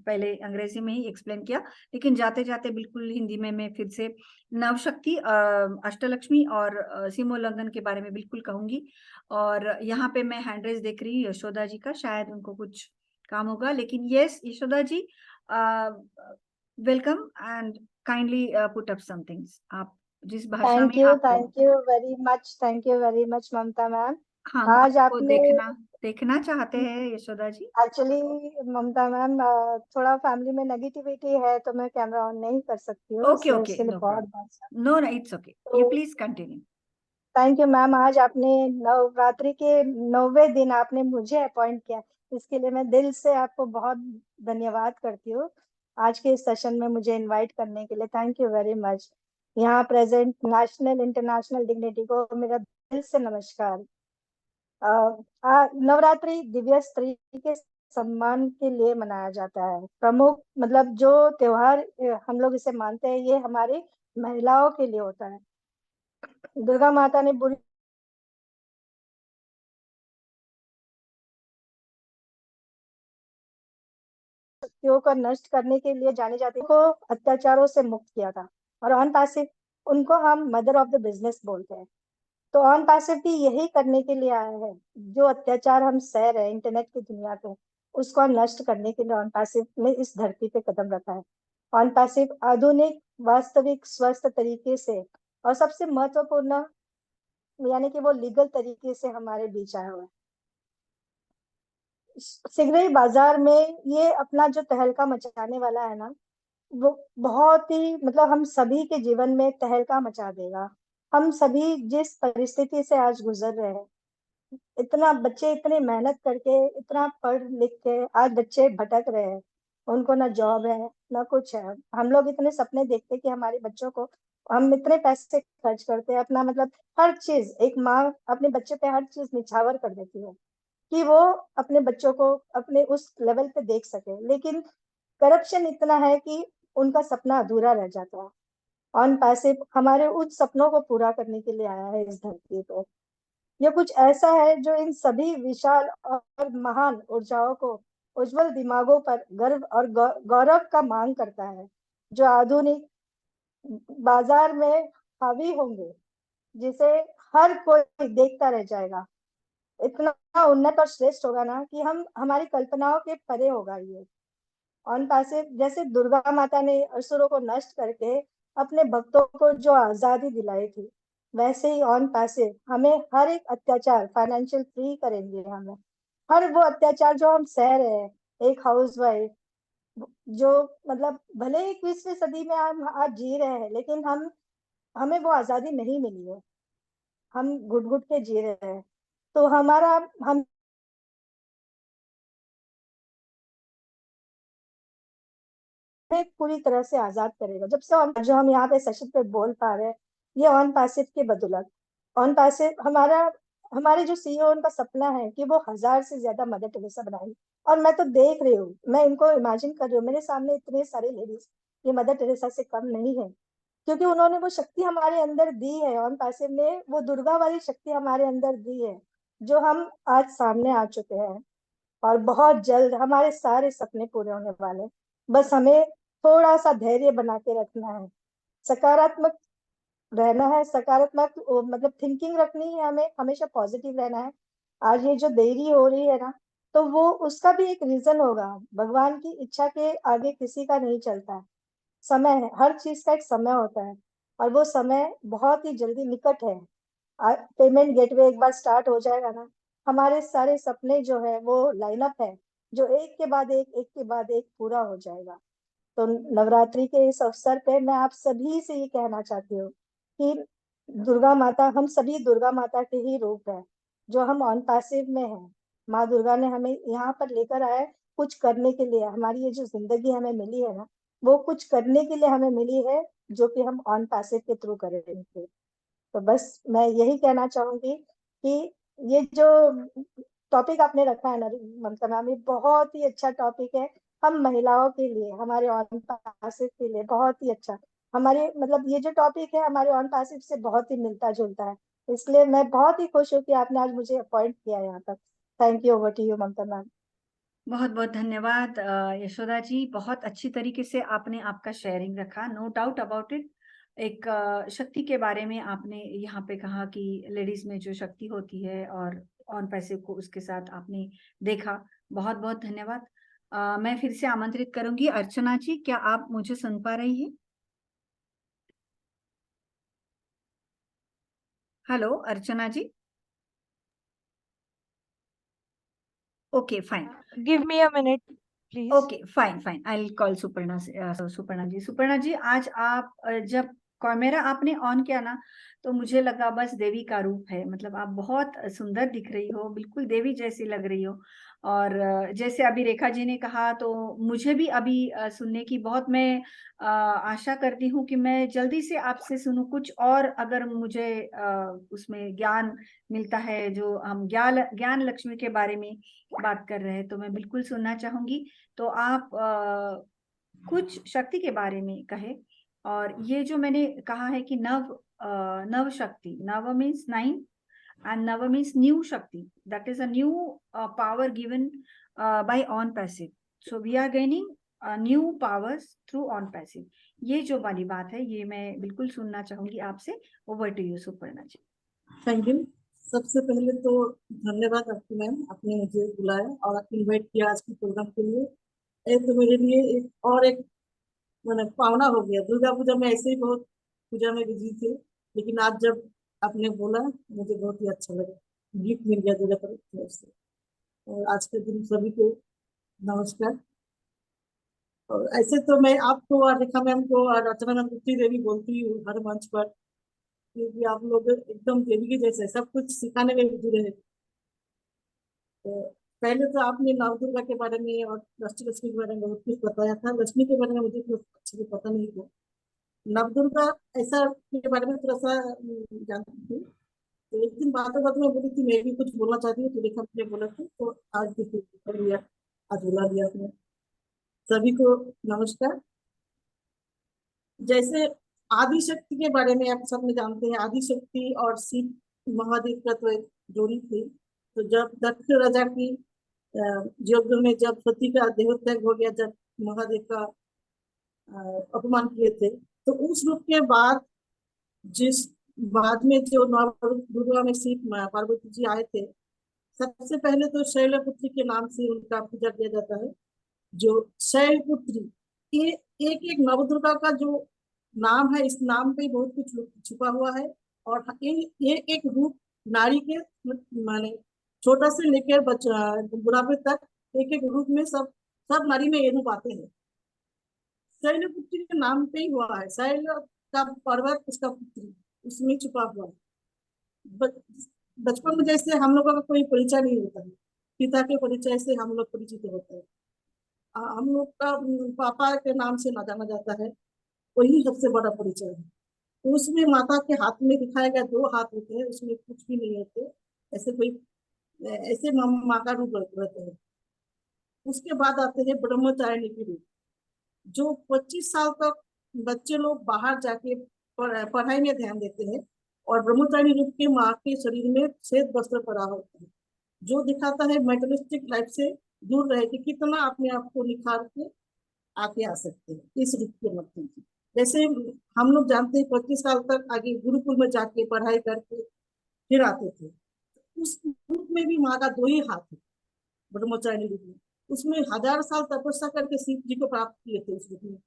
S1: पहले अंग्रेजी में ही एक्सप्लेन किया, लेकिन जाते जाते बिल्कुल हिंदी में मैं फिर से नवशक्ति, अष्टलक्ष्मी और सीमोल्लंघन के बारे में बिल्कुल कहूंगी। और यहाँ पे मैं हैंड रेज देख रही हूँ यशोदा जी का, शायद उनको कुछ काम होगा, लेकिन yes Yashoda ji, welcome and kindly put up something, आप जिस भाषा में
S6: thank you very much Mamta ma'am.
S1: हाँ,
S6: आज
S1: आपको
S6: आपने
S1: देखना चाहते हैं यशोदा जी?
S6: एक्चुअली ममता मैम, थोड़ा फैमिली में नेगेटिविटी है तो मैं कैमरा ऑन नहीं कर सकती हूँ।
S1: Okay, no it's okay, you please continue.
S6: Thank you ma'am. आज आपने नवरात्रि के 9वें दिन आपने मुझे अपॉइंट किया, इसके लिए मैं दिल से आपको बहुत धन्यवाद करती हूँ आज के इस सेशन में मुझे इनवाइट करने के लिए। Thank you very much. यहाँ प्रेजेंट नेशनल इंटरनेशनल डिग्निटी को मेरा दिल से नमस्कार। नवरात्रि दिव्य स्त्री के सम्मान के लिए मनाया जाता है। प्रमुख मतलब जो त्योहार हम लोग इसे मानते हैं, ये हमारी महिलाओं के लिए होता है। दुर्गा माता ने बुरी शक्तियों को नष्ट करने के लिए जाने जाती को अत्याचारों से मुक्त किया था। और ऑन पैसिव उनको हम मदर ऑफ द बिजनेस बोलते हैं। तो ऑन पैसिव भी यही करने के लिए आया है। जो अत्याचार हम सह रहे हैं इंटरनेट की दुनिया पे, उसको नष्ट करने के लिए ऑन पैसिव ने इस धरती पे कदम रखा है। ऑन पैसिव आधुनिक, वास्तविक, स्वस्थ तरीके से और सबसे महत्वपूर्ण यानी कि वो लीगल तरीके से हमारे बीच आया हुआ है। शीघ्र ही बाजार में ये अपना जो तहलका मचाने वाला है ना, वो बहुत ही मतलब हम सभी के जीवन में तहलका मचा देगा। हम सभी जिस परिस्थिति से आज गुजर रहे हैं, इतना बच्चे इतने मेहनत करके इतना पढ़ लिख के आज बच्चे भटक रहे हैं, उनको ना जॉब है ना कुछ है। हम लोग इतने सपने देखते कि हमारे बच्चों को, हम इतने पैसे खर्च करते हैं अपना मतलब हर चीज, एक माँ अपने बच्चे पे हर चीज निछावर कर देती है कि वो अपने बच्चों को अपने उस लेवल पे देख सके, लेकिन करप्शन इतना है कि उनका सपना अधूरा रह जाता है। ऑन पैसिव हमारे उस सपनों को पूरा करने के लिए आया है इस धरती पे। ये कुछ ऐसा है जो इन सभी विशाल और महान ऊर्जाओं को, उज्जवल दिमागों पर गर्व और गौरव का मांग करता है, जो आधुनिक बाजार में हावी होंगे, जिसे हर कोई देखता रह जाएगा। इतना उन्नत और श्रेष्ठ होगा ना कि हम हमारी कल्पनाओं के परे होगा ये। ऑन पैसिव जैसे दुर्गा माता ने असुरों को नष्ट करके अपने भक्तों को जो आजादी दिलाई थी, वैसे ही ऑन पैसिव हमें हर एक अत्याचार फाइनेंशियल फ्री करेंगे। हमें हर वो अत्याचार जो हम सह रहे हैं, एक हाउसवाइफ जो मतलब भले ही 21वीं सदी में हम आज जी रहे हैं, लेकिन हमें वो आजादी नहीं मिली है। हम घुट घुट के जी रहे हैं। तो हमारा हम पूरी तरह से आजाद करेगा। जब से जो हम यहाँ पे सेशन पे बोल पा रहे हैं, ये ऑन पैसिव के बदौलत। ऑन पैसिव हमारे जो सीईओ, उनका सपना है कि वो 1000 से ज्यादा मदर टेरेसा बनाए। और मैं तो देख रही हूँ, मैं इनको इमेजिन कर रही हूँ, मेरे सामने इतने सारे लेडीज, ये मदर टेरेसा से कम नहीं है, क्योंकि उन्होंने वो शक्ति हमारे अंदर दी है। ऑन पैसिव ने वो दुर्गा वाली शक्ति हमारे अंदर दी है, जो हम आज सामने आ चुके हैं। और बहुत जल्द हमारे सारे सपने पूरे होने वाले हैं। बस हमें थोड़ा सा धैर्य बना के रखना है, सकारात्मक रहना है, सकारात्मक मतलब थिंकिंग रखनी है, हमें हमेशा पॉजिटिव रहना है। आज ये जो देरी हो रही है ना, तो वो उसका भी एक रीजन होगा। भगवान की इच्छा के आगे किसी का नहीं चलता है। समय है, हर चीज का एक समय होता है, और वो समय बहुत ही जल्दी निकट है। पेमेंट गेटवे एक बार स्टार्ट हो जाएगा ना, हमारे सारे सपने जो है वो लाइनअप है, जो एक के बाद एक पूरा हो जाएगा। तो नवरात्रि के इस अवसर पे मैं आप सभी से ये कहना चाहती हूँ कि दुर्गा माता, हम सभी दुर्गा माता के ही रूप है, जो हम ऑन पैसिव में है। माँ दुर्गा ने हमें यहाँ पर लेकर आए कुछ करने के लिए। हमारी ये जो जिंदगी हमें मिली है ना, वो कुछ करने के लिए हमें मिली है, जो कि हम ऑन पैसिव के थ्रू करेंगे। तो बस मैं यही कहना चाहूंगी कि ये जो टॉपिक आपने रखा है ना ममता मैम, ये बहुत ही अच्छा टॉपिक है। हम महिलाओं के लिए, हमारे ऑन पैसिव के लिए बहुत ही अच्छा। हमारे मतलब ये जो टॉपिक है हमारे ऑन पैसिव से बहुत ही मिलता जुलता है। इसलिए मैं बहुत ही खुश हूँ कि आपने आज मुझे अपॉइंट किया यहाँ तक। Thank you. Over to you Mamta ma'am.
S1: बहुत बहुत धन्यवाद यशोदा जी, बहुत अच्छी तरीके से आपने आपका शेयरिंग रखा, नो डाउट अबाउट इट। एक शक्ति के बारे में आपने यहाँ पे कहा कि लेडीज में जो शक्ति होती है, और ऑन पैसिव को उसके साथ आपने देखा। बहुत बहुत धन्यवाद। मैं फिर से आमंत्रित करूंगी अर्चना जी, क्या आप मुझे सुन पा रही हैं? Hello Archana ji. Okay fine.
S7: Give me a minute, please.
S1: Okay fine fine, I will call Suparna ji. Suparna ji, आज आप जब कैमरा आपने ऑन किया ना, तो मुझे लगा बस देवी का रूप है। मतलब आप बहुत सुंदर दिख रही हो, बिल्कुल देवी जैसी लग रही हो। और जैसे अभी रेखा जी ने कहा, तो मुझे भी अभी सुनने की बहुत, मैं आशा करती हूँ कि मैं जल्दी से आपसे सुनूं कुछ और। अगर मुझे उसमें ज्ञान मिलता है, जो हम ज्ञान लक्ष्मी के बारे में बात कर रहे हैं, तो मैं बिल्कुल सुनना चाहूंगी। तो आप कुछ शक्ति के बारे में कहे। और ये जो मैंने कहा है कि नव शक्ति, नव means 9 and Nava means new Shakti. That is a new power given by on passive. So we are gaining new powers through on passive. ये जो वाली बात है, ये मैं बिल्कुल सुनना चाहूंगी आपसे। Over to you Suparna ji.
S7: Thank you. सबसे पहले तो धन्यवाद आपकी मैम, आपने मुझे बुलाया और इनवाइट किया आज के प्रोग्राम के लिए। ये तो मेरे लिए एक मैंने पावना हो गया। दुर्गा पूजा में ऐसे ही बहुत पूजा में बिजी थे, लेकिन आज जब आपने बोला मुझे बहुत ही अच्छा लगा, गिफ्ट मिल गया दुर्गा तरफ से। और आज के दिन सभी को नमस्कार। और ऐसे तो मैं आपको और रेखा मैम को और रचना मैम को देवी बोलती हूँ हर मंच पर, क्योंकि आप लोग एकदम देवी के जैसे सब कुछ सिखाने में भी जुड़े हैं। तो पहले तो आपने नव दुर्गा के बारे में और लक्ष्मी के बारे में बहुत कुछ बताया था। लक्ष्मी के बारे में मुझे कुछ अच्छे से पता नहीं था। नव दुर्गा ऐसा के बारे में थोड़ा सा जानती थी। तो एक दिन बातों बातों में बोली थी मैं भी कुछ बोलना चाहती हूँ, तो देखा आपने बोला था, तो आज भी कर लिया, आज बुला लिया आपने। सभी को नमस्कार। जैसे आदि शक्ति के बारे में आप सब में जानते हैं, आदि शक्ति और शिव महादेव का तो एक जोड़ी थी। तो जब दक्ष राजा की यज्ञ में जब सती का देहोत्याग हो गया, जब महादेव का अपमान किए थे, तो उस रूप के बाद जिस बाद में जो दुर्गा में शिव पार्वती जी आए थे, सबसे पहले तो शैलपुत्री के नाम से उनका पूजा किया जाता है। जो शैलपुत्री, ये एक नवदुर्गा का जो नाम है, इस नाम पे बहुत कुछ छुपा हुआ है। और ये एक रूप नारी के माने छोटा से लेकर बुढ़ापे तक एक एक रूप में सब नारी में ये रूप आते हैं। शैलपुत्री के नाम पे ही हुआ है, शैल का पर्वत उसका पुत्री उसमें छुपा हुआ है। बचपन में जैसे हम लोगों का कोई परिचय नहीं होता है, पिता के परिचय से हम लोग परिचित होते हैं। हम लोग का पापा के नाम से ना जाना जाता है, वही सबसे बड़ा परिचय है। तो उसमें माता के हाथ में दिखाया गया 2 हाथ होते हैं, उसमें कुछ भी नहीं होते, ऐसे माँ का रूप रहते हैं। उसके बाद आते हैं ब्रह्मचारिणी के रूप, जो 25 साल तक बच्चे लोग बाहर जाके पढ़ाई में ध्यान देते हैं। और ब्रह्मचारिणी रूप के माँ के शरीर में श्वेत वस्त्र पड़ा होता है, जो दिखाता है मेटलिस्टिक लाइफ से दूर रहे कि कितना अपने आप को निखार के आगे आ सकते हैं इस रूप के माध्यम से। जैसे हम लोग जानते हैं 25 साल तक आगे गुरुकुल में जाके पढ़ाई करके फिर आते थे। उस रूप में भी माँ का 2 ही हाथ है, ब्रह्मचारिणी रूप में। उसमें 1000 साल तपस्या करके शिव जी को प्राप्त किए थे। उस रूप में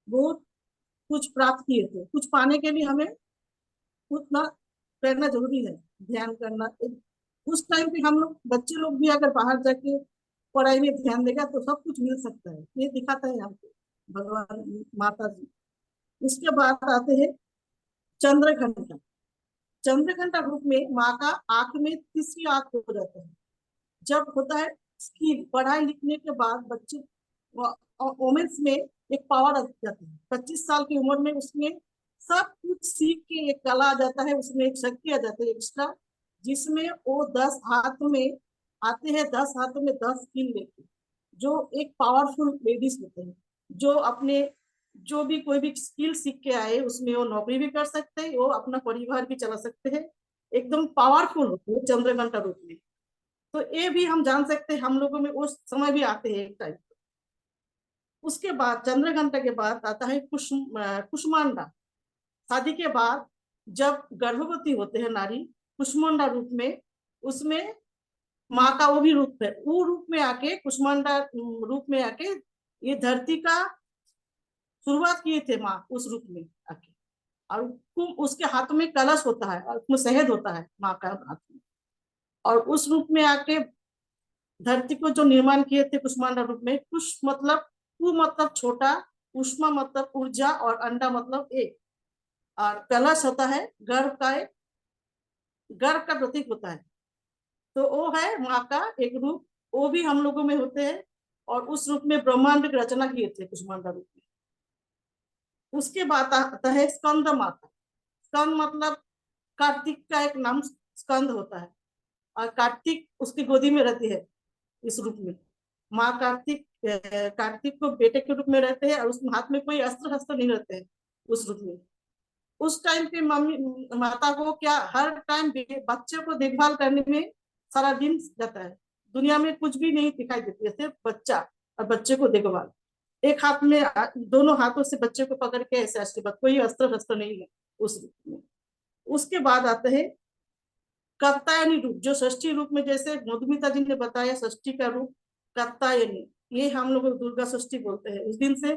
S7: बहुत कुछ प्राप्त किए थे। कुछ पाने के लिए हमें उतना करना जरूरी है, ध्यान करना। उस टाइम पे हम लोग बच्चे लोग भी अगर बाहर जाके पढ़ाई में ध्यान देगा तो सब कुछ मिल सकता है, ये दिखाता है हमको भगवान माता जी। उसके बाद आते हैं चंद्रघंटा। चंद्रघंटा रूप में माँ का आंख में तीसरी आंख हो जाता है। जब होता है स्किल, पढ़ाई लिखने के बाद बच्चे वोमेन्स में एक पावर आ जाती है। 25 साल की उम्र में उसमें सब कुछ सीख के एक कला आ जाता है, उसमें एक शक्ति आ जाती है एक्स्ट्रा, जिसमें वो 10 हाथों में आते हैं, 10 हाथों में 10 स्किल लेके, जो एक पावरफुल लेडीज होते हैं, जो अपने जो भी कोई भी स्किल सीख के आए उसमें वो नौकरी भी कर सकते हैं, वो अपना परिवार भी चला सकते हैं, एकदम पावरफुल होते हैं चंद्रघंटा रूप में। तो ये भी हम जान सकते हैं, हम लोगों में उस समय भी आते हैं एक टाइम। उसके बाद चंद्रघंटा के बाद आता है कुष्मांडा। शादी के बाद जब गर्भवती होते हैं नारी, कुष्मांडा रूप में, उसमें माँ का वो भी रूप है, वो रूप में आके कुष्मांडा रूप में आके ये धरती का शुरुआत किए थे माँ, उस रूप में आके। और उसके हाथ में कलश होता है और उसमें शहद होता है माँ का हाथ में। और उस रूप में आके धरती को जो निर्माण किए थे कुष्मांडा रूप में। कुश मतलब कु मतलब छोटा, उष्मा मतलब ऊर्जा, और अंडा मतलब एक, और कलश होता है गर्भ का प्रतीक होता है। तो वो है माँ का एक रूप, वो भी हम लोगों में होते हैं। और उस रूप में ब्रह्मांड की रचना किए थे कुष्मांडा रूप में। उसके बाद आता है स्कंद माता। स्कंद मतलब कार्तिक का एक नाम स्कंद होता है, और कार्तिक उसकी गोदी में रहती है इस रूप में। माँ कार्तिक को बेटे के रूप में रहते हैं, और उसके हाथ में कोई अस्त्र शस्त्र नहीं रहते हैं उस रूप में। उस टाइम पे मम्मी माता को क्या हर टाइम बच्चे को देखभाल करने में सारा दिन जाता है। दुनिया में कुछ भी नहीं दिखाई देती है, सिर्फ बच्चा और बच्चे को देखभाल। एक हाथ में दोनों हाथों से बच्चे को पकड़ के ऐसे आशीर्वाद, कोई अस्त्र शस्त्र नहीं है उस रूप में। उसके बाद आते हैं कात्यायनी रूप, जो षष्ठी रूप में, जैसे मधुमिता जी ने बताया षष्ठी का रूप कात्यायनी, ये हम लोग दुर्गा षष्ठी बोलते हैं। उस दिन से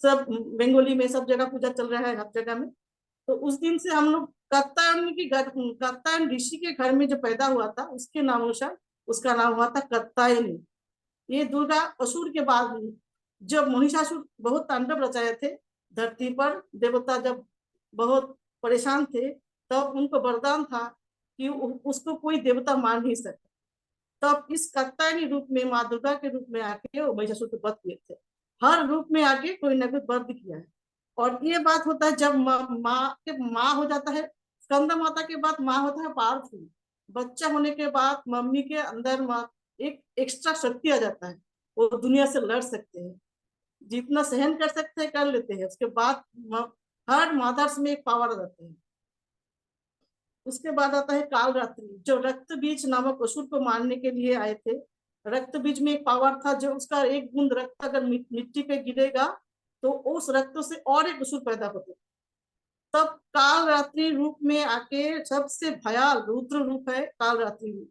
S7: सब बंगाली में सब जगह पूजा चल रहा है, हर जगह में। तो उस दिन से हम लोग कात्यायन ऋषि के घर में जो पैदा हुआ था, उसके नामानुसार उसका नाम हुआ था कात्यायनी। ये दुर्गा असुर के बाद, जब महिषासुर बहुत तांडव रचाए थे धरती पर, देवता जब बहुत परेशान थे, तब उनको वरदान था कि उसको कोई देवता मार नहीं सकता। तब इस कात्यायनी रूप में, माँ दुर्गा के रूप में आके वो महिषासुर को वध किए थे। हर रूप में आके कोई ना कोई वध किया है। और ये बात होता है जब माँ हो जाता है, स्कंद माता के बाद माँ होता है पावरफुल। बच्चा होने के बाद मम्मी के अंदर एक एक्स्ट्रा शक्ति आ जाता है, वो दुनिया से लड़ सकते हैं, जितना सहन कर सकते हैं कर लेते हैं। उसके बाद हर मदर्स में एक पावर आ जाता है। उसके बाद आता है कालरात्रि, जो रक्त बीज नामक असुर को मारने के लिए आए थे। रक्त बीज में एक पावर था, जो उसका एक बूंद रक्त अगर मिट्टी पे गिरेगा तो उस रक्त से और एक असुर पैदा होते। तब कालरात्रि रूप में आके सबसे भयाल रुद्र रूप है कालरात्रि रूप।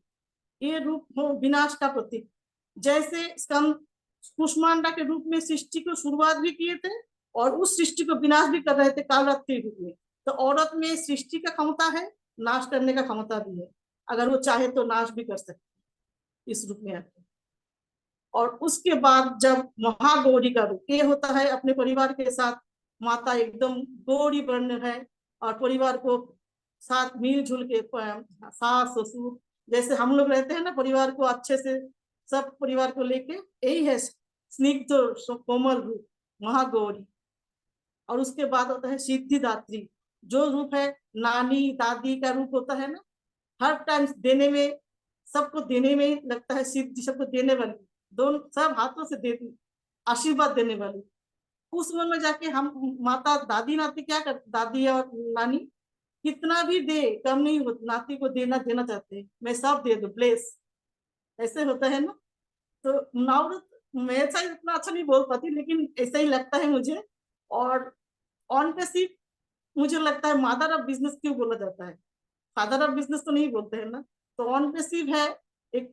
S7: ये रूप हो विनाश का प्रतीक। जैसे स्कंद कुष्मांडा के रूप में सृष्टि को शुरुआत भी किए थे, और उस सृष्टि को विनाश भी कर रहे थे कालरात्रि रूप में। तो औरत में सृष्टि का क्षमता है, नाश करने का क्षमता भी है। अगर वो चाहे तो नाश भी कर सकते हैं इस रूप में आके। और उसके बाद जब महागौरी का रूप ये होता है, अपने परिवार के साथ माता एकदम गौरी वर्ण है, और परिवार को साथ मिलजुल के सास ससुर जैसे हम लोग रहते हैं ना, परिवार को अच्छे से सब परिवार को लेके, यही है स्निग्ध कोमल रूप महागौरी। और उसके बाद होता है सिद्धिदात्री, जो रूप है नानी दादी का रूप होता है ना, हर टाइम देने में, सबको देने में लगता है सिद्धि, सबको देने वाली, दोनों सब हाथों से देती, आशीर्वाद देने वाली। उस उम्र में जाके हम माता दादी नाती क्या कर, दादी और नानी कितना भी दे कम नहीं होता, नाती को देना चाहते हैं, मैं सब दे दू ब्लेस, ऐसे होता है ना। तो नवरत मैं शायद इतना अच्छा नहीं बोल पाती, लेकिन ऐसा ही लगता है मुझे। और ऑन पे सिर्फ मुझे लगता है मदर ऑफ बिजनेस क्यों बोला जाता है, फादर ऑफ बिजनेस तो नहीं बोलते हैं ना। तो ऑन पे सिर्फ है एक,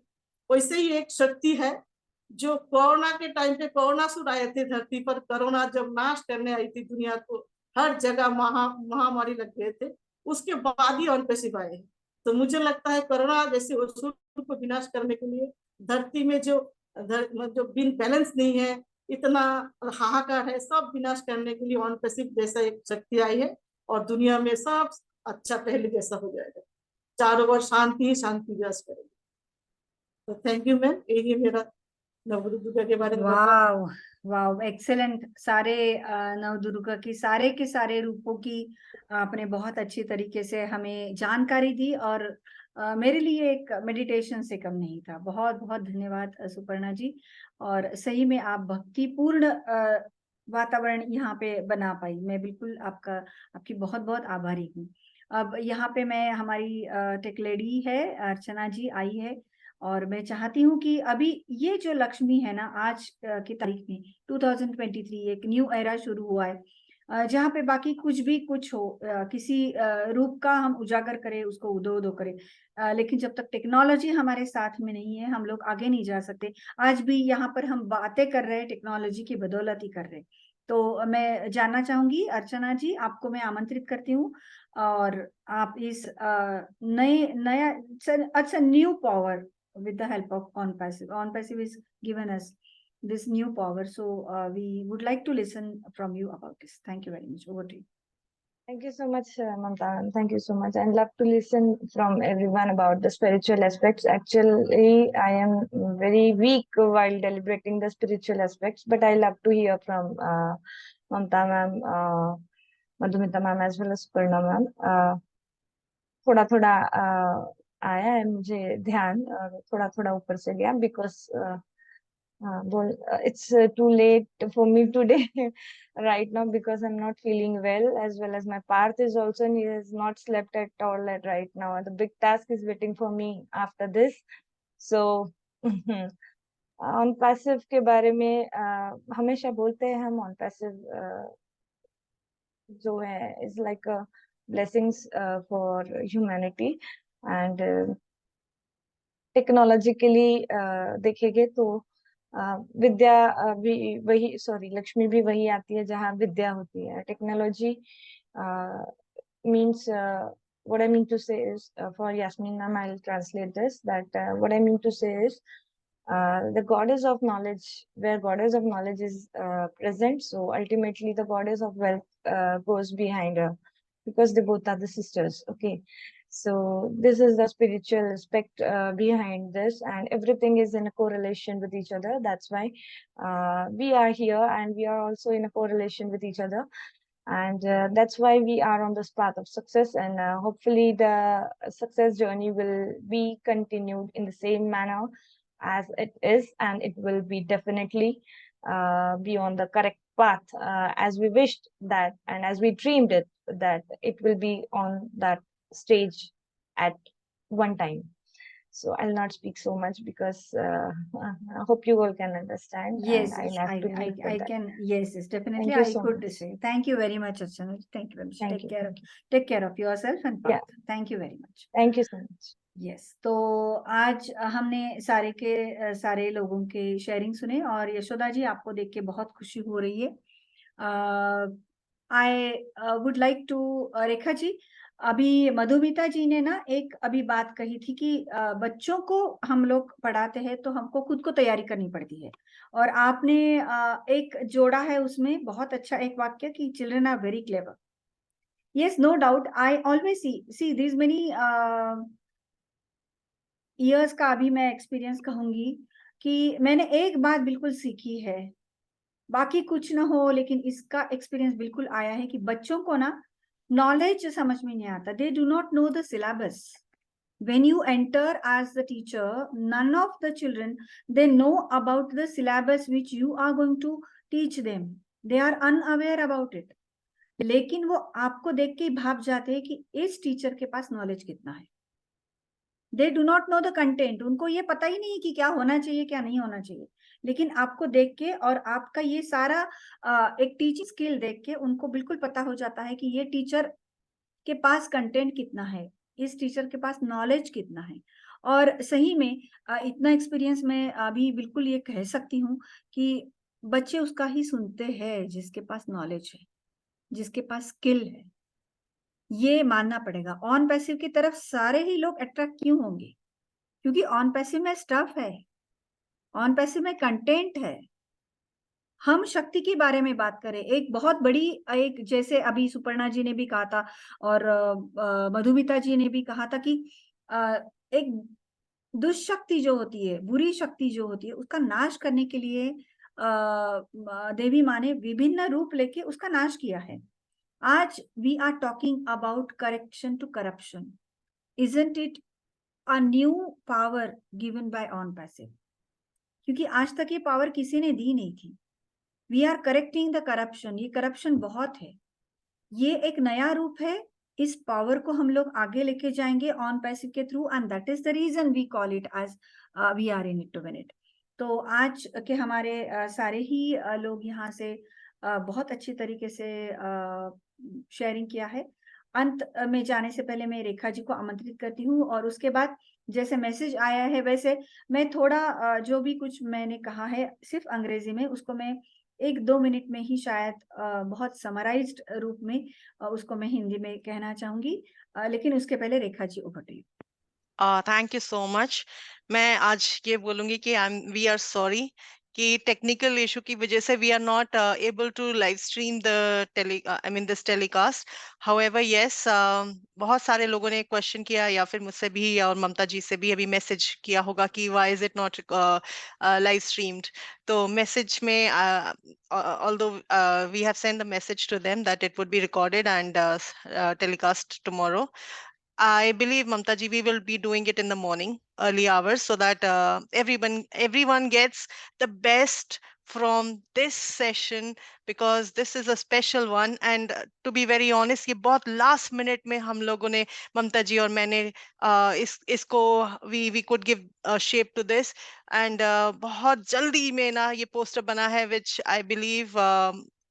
S7: वैसे ही एक शक्ति है जो कोरोना के टाइम पे कोरोना सुर आए थे धरती पर, कोरोना जब नाश करने आई थी दुनिया को, हर जगह महामारी लग गए थे, उसके बाद ही ऑन पे सिर्फ आए हैं। तो मुझे लगता है कोरोना जैसे असुर को विनाश करने के लिए, धरती में जो बिन बैलेंस नहीं है, इतना हाहाकार है, सब विनाश करने के लिए ऑन पे सिर्फ जैसा एक शक्ति आई है, और दुनिया में सब अच्छा पहले जैसा हो जाएगा, चारों ओर शांति ही शांति विराज करेगी। तो थैंक यू मैम, यही मेरा नवदुर्गा के बारे में
S1: वाव वाव, एक्सेलेंट। सारे नवदुर्गा की सारे के सारे रूपों की आपने बहुत अच्छी तरीके से हमें जानकारी दी, और मेरे लिए एक मेडिटेशन से कम नहीं था। बहुत बहुत धन्यवाद सुपर्णा जी। और सही में आप भक्तिपूर्ण वातावरण यहाँ पे बना पाई। मैं बिल्कुल आपकी बहुत बहुत आभारी हूँ। अब यहाँ पे मैं, हमारी टेक लेडी है अर्चना जी आई है, और मैं चाहती हूँ कि अभी ये जो लक्ष्मी है ना, आज की तारीख में 2023 एक न्यू एरा शुरू हुआ है, जहाँ पे बाकी कुछ भी कुछ हो, किसी रूप का हम उजागर करें, उसको उदो उदो करें, लेकिन जब तक टेक्नोलॉजी हमारे साथ में नहीं है, हम लोग आगे नहीं जा सकते। आज भी यहाँ पर हम बातें कर रहे हैं, टेक्नोलॉजी की बदौलत ही कर रहे हैं। तो मैं जानना चाहूंगी अर्चना जी, आपको मैं आमंत्रित करती हूँ, और आप इस नया अच्छा new power with the help of OnPassive. OnPassive is given us this new power. So we would like to listen from you about this. Thank you very much. Over to you.
S8: Thank you so much, Mamta. Thank you so much. I'd love to listen from everyone about the spiritual aspects. Actually, I am very weak while deliberating the spiritual aspects, but I love to hear from Mamta ma'am, Madhumita ma'am, as well as Purna ma'am. थोड़ा थोड़ा आया है मुझे ध्यान और थोड़ा थोड़ा ऊपर से गया because it's too late for me today right now because I'm not feeling well as my Parth is also, and he has not slept at all at right now. The big task is waiting for me after this. So on passive के बारे में हमेशा बोलते हैं हम on passive जो है is like a blessings for humanity and technologically देखेंगे तो विद्या भी वही सॉरी लक्ष्मी भी वही आती है जहाँ विद्या होती है technology means what I mean to say is for Yasmin ma'am I'll translate this that what I mean to say is the goddess of knowledge where goddess of knowledge is present, so ultimately the goddess of wealth goes behind her because they both are the sisters. Okay, so this is the spiritual aspect behind this, and everything is in a correlation with each other. That's why we are here and we are also in a correlation with each other, and that's why we are on this path of success, and hopefully the success journey will be continued in the same manner as it is, and it will be definitely be on the correct path as we wished that and as we dreamed it that it will be on that stage at one time. So I'll not speak so much because I hope you all can understand.
S1: Yes,
S8: and I'll have to leave with
S1: I
S8: that.
S1: can. Yes, definitely.
S8: Thank you
S1: I
S8: so
S1: could
S8: much.
S1: say. Thank you very much, Archana. Thank you very much.
S8: Thank you.
S1: Take care of yourself and
S8: Yeah.
S1: Parth. Thank you very much.
S8: Thank you so much.
S1: Yes तो आज हमने सारे लोगों के sharing सुने और यशोदा जी आपको देख के बहुत खुशी हो रही है. I would like to Rekha ji, अभी मधुमिता जी ने ना एक अभी बात कही थी कि बच्चों को हम लोग पढ़ाते हैं तो हमको खुद को तैयारी करनी पड़ती है, और आपने एक जोड़ा है उसमें बहुत अच्छा एक वाक्य कि children are very clever. Yes, no doubt. I always see this many years का अभी मैं एक्सपीरियंस कहूंगी कि मैंने एक बात बिल्कुल सीखी है, बाकी कुछ ना हो लेकिन इसका एक्सपीरियंस बिल्कुल आया है कि बच्चों को ना नॉलेज समझ में नहीं आता. They do not know the syllabus. When you enter as the teacher, none of the children, they know about the syllabus which you are going to teach them. They are unaware about it. लेकिन वो आपको देख के भाप जाते हैं कि इस टीचर के पास नॉलेज कितना है. They do not know the content. उनको ये पता ही नहीं कि क्या होना चाहिए क्या नहीं होना चाहिए, लेकिन आपको देख के और आपका ये सारा एक टीचिंग स्किल देख के उनको बिल्कुल पता हो जाता है कि ये टीचर के पास कंटेंट कितना है, इस टीचर के पास नॉलेज कितना है. और सही में इतना एक्सपीरियंस मैं अभी बिल्कुल ये कह सकती हूँ कि बच्चे उसका ही सुनते हैं जिसके पास नॉलेज है, जिसके पास स्किल है. ये मानना पड़ेगा. ऑन पैसिव की तरफ सारे ही लोग अट्रैक्ट क्यों होंगे? क्योंकि ऑन पैसिव में स्टफ है, ऑन पैसिव में कंटेंट है. हम शक्ति के बारे में बात करें, एक बहुत बड़ी एक जैसे अभी सुपर्णा जी ने भी कहा था और मधुमिता जी ने भी कहा था कि एक दुष्शक्ति जो होती है, बुरी शक्ति जो होती है, उसका नाश करने के लिए देवी माँ ने विभिन्न रूप लेके उसका नाश किया है. आज we are talking about correction to corruption. Isn't it a new power given by on passive? क्योंकि आज तक ये पावर किसी ने दी नहीं थी. We are correcting the corruption. ये करप्शन बहुत है, ये एक नया रूप है. इस पावर को हम लोग आगे लेके जाएंगे ऑन पैसिव के through, and that is the reason we call it as we are in it to win it. तो आज के हमारे सारे ही लोग यहाँ से बहुत अच्छी तरीके से शेयरिंग किया है. अंत में जाने से पहले मैं रेखा जी को आमंत्रित करती हूँ, और उसके बाद जैसे मैसेज आया है वैसे मैं थोड़ा जो भी कुछ मैंने कहा है सिर्फ अंग्रेजी में, उसको मैं 1-2 मिनट में ही शायद बहुत समराइज्ड रूप में उसको मैं हिंदी में कहना चाहूंगी. लेकिन उसके पहले Rekha ji over to you.
S5: Thank you so much. मैं आज ये बोलूंगी कि वी आर सॉरी कि टेक्निकल इशू की वजह से we are not able to live stream the this telecast. However yes, बहुत सारे लोगों ने क्वेश्चन किया या फिर मुझसे भी और ममता जी से भी अभी मैसेज किया होगा कि why is it not live streamed. तो मैसेज में although we have sent a message to them that it would be recorded and telecast tomorrow. I believe, Mamta ji, we will be doing it in the morning, early hours, so that everyone gets the best from this session, because this is a special one. And to be very honest, ये बहुत last minute में हम लोगों ने, ममता जी और मैंने इसको we could give shape to this. And बहुत जल्दी में ना ये पोस्टर बना है, which I believe,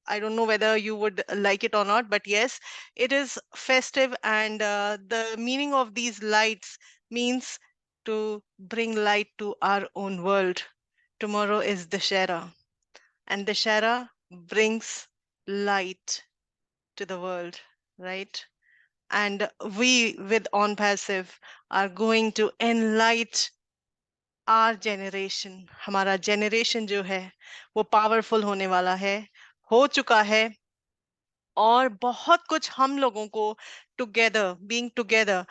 S5: I don't know whether you would like it or not, but yes, it is festive, and the meaning of these lights means to bring light to our own world. Tomorrow is Dashera, and Dashera brings light to the world, right? And we with On Passive are going to enlighten our generation. हमारा generation जो है वो powerful होने वाला है, हो चुका है, और बहुत कुछ हम लोगों को टुगेदर, बीइंग टुगेदर,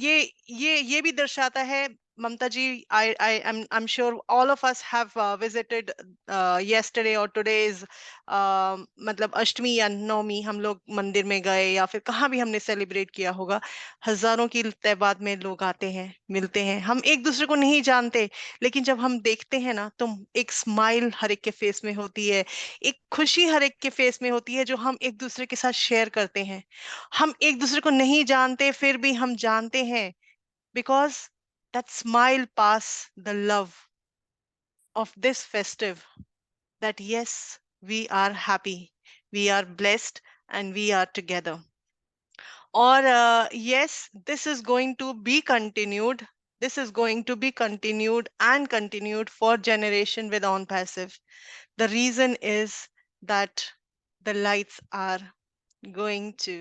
S5: ये भी दर्शाता है. ममता जी, I'm sure all of us have visited yesterday or today's मतलब अष्टमी या नवमी, हम लोग मंदिर में गए या फिर कहाँ भी हमने सेलिब्रेट किया होगा. हजारों की तादाद में लोग आते हैं, मिलते हैं, हम एक दूसरे को नहीं जानते, लेकिन जब हम देखते हैं ना, तो एक स्माइल हर एक के फेस में होती है, एक खुशी हर एक के फेस में होती है, जो हम एक दूसरे के साथ शेयर करते हैं. हम एक दूसरे को नहीं जानते, फिर भी हम जानते हैं, because that smile pass the love of this festive, that yes, we are happy, we are blessed, and we are together. Or yes, this is going to be continued. This is going to be continued and continued for generation with On Passive. The reason is that the lights are going to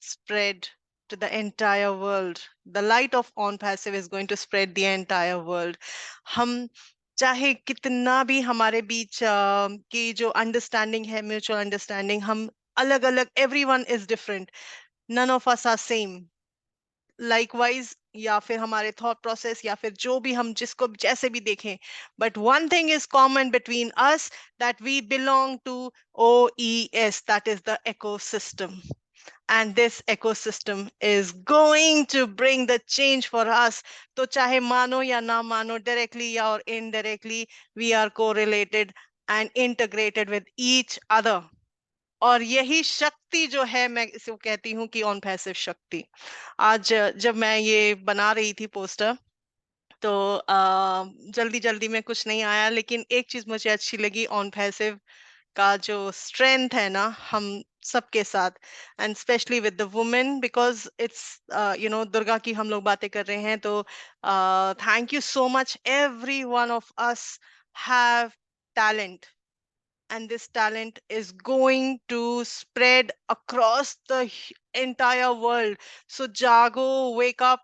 S5: spread to the entire world. The light of On Passive is going to spread the entire world. हम चाहे कितना भी हमारे बीच की जो understanding है, mutual understanding, हम अलग अलग, everyone is different, none of us are same. Likewise, या फिर हमारे थॉट प्रोसेस, या फिर जो भी हम जिसको जैसे भी देखें, but one thing is common between us, that we belong to OES, that is the ecosystem. And this ecosystem is going to bring the change for us. तो चाहे मानो या ना मानो, directly या और indirectly, we are correlated and integrated with each other. और यही शक्ति जो है, मैं इसे कहती हूँ कि ऑन पैसिव शक्ति. आज जब मैं ये बना रही थी पोस्टर, तो जल्दी जल्दी में कुछ नहीं आया, लेकिन एक चीज मुझे अच्छी लगी, ऑन पैसिव का जो स्ट्रेंथ है ना हम सबके साथ, and specially with the women, because it's Durga की हम लोग बातें कर रहे हैं. तो thank you so much. Every one of us have talent, and this talent is going to spread across the entire world. So jago, wake up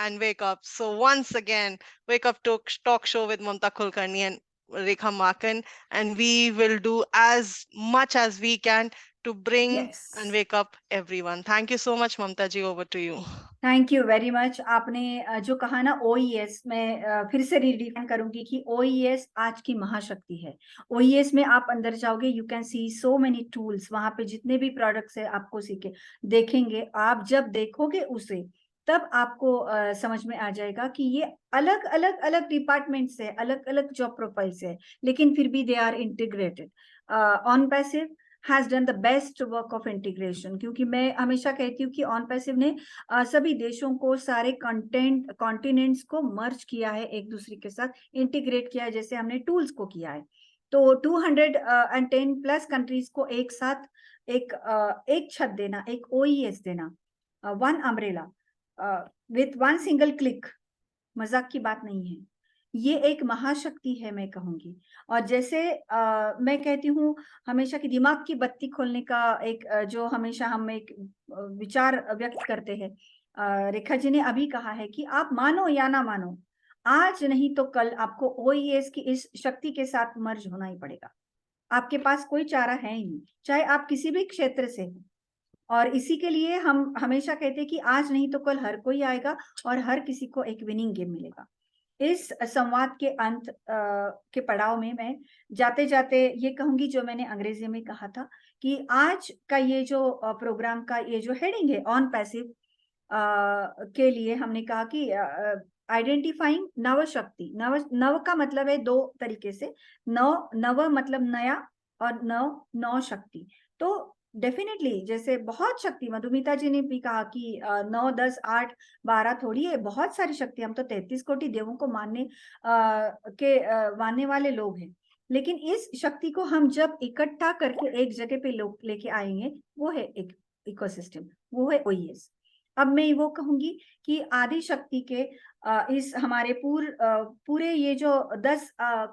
S5: and wake up. So once again, Wake Up Talk Show with Mamta Kulkarni and Rekha Makan, and we will do as much as we can to bring
S1: Yes.
S5: and wake up everyone. Thank you so much, Mamta ji. Over to you.
S1: Thank you very much. आपने जो कहा ना OES, मैं फिर से redefine करूंगी कि OES आज की महाशक्ति है. OES में आप अंदर जाओगे, you can see so many tools. वहां पे जितने भी प्रोडक्ट्स है आपको सीखे देखेंगे. आप जब देखोगे उसे, तब आपको समझ में आ जाएगा कि ये अलग अलग अलग डिपार्टमेंट्स है, अलग अलग जॉब प्रोफाइल्स है, लेकिन फिर भी they are integrated. OnPassive has done the best work of integration, क्योंकि मैं हमेशा कहती हूँ कि ऑन पैसिव ने सभी देशों को, सारे कॉन्टिनेंट्स को मर्ज किया है, एक दूसरे के साथ इंटीग्रेट किया है, जैसे हमने टूल्स को किया है. तो 210 प्लस कंट्रीज को एक साथ एक छत देना, एक OES देना, one umbrella with one single click, मजाक की बात नहीं है. ये एक महाशक्ति है, मैं कहूंगी. और जैसे मैं कहती हूँ हमेशा कि दिमाग की बत्ती खोलने का एक जो हमेशा हम एक विचार व्यक्त करते हैं, रेखा जी ने अभी कहा है कि आप मानो या ना मानो, आज नहीं तो कल आपको OES की इस शक्ति के साथ मर्ज होना ही पड़ेगा। आपके पास कोई चारा है ही नहीं, चाहे आप किसी भी क्षेत्र से हो। और इसी के लिए हम हमेशा कहते हैं कि आज नहीं तो कल हर कोई आएगा और हर किसी को एक विनिंग गेम मिलेगा। इस संवाद के अंत के पड़ाव में मैं जाते जाते ये कहूंगी जो मैंने अंग्रेजी में कहा था कि आज का ये जो प्रोग्राम का ये जो हेडिंग है ऑन पैसिव के लिए हमने कहा कि आइडेंटिफाइंग नव शक्ति। नव का मतलब है दो तरीके से, नव मतलब नया और नौ शक्ति। तो डेफिनेटली जैसे बहुत शक्ति, मधुमिता जी ने भी कहा कि 9, 10, 8, 12 थोड़ी है, बहुत सारी शक्ति। हम तो 33 कोटि देवों को मानने वाले लोग हैं, लेकिन इस शक्ति को हम जब इकट्ठा करके एक जगह पे लेके आएंगे, वो है एक इकोसिस्टम, वो है OES। अब मैं वो कहूंगी कि आदि शक्ति के इस हमारे पूरे ये जो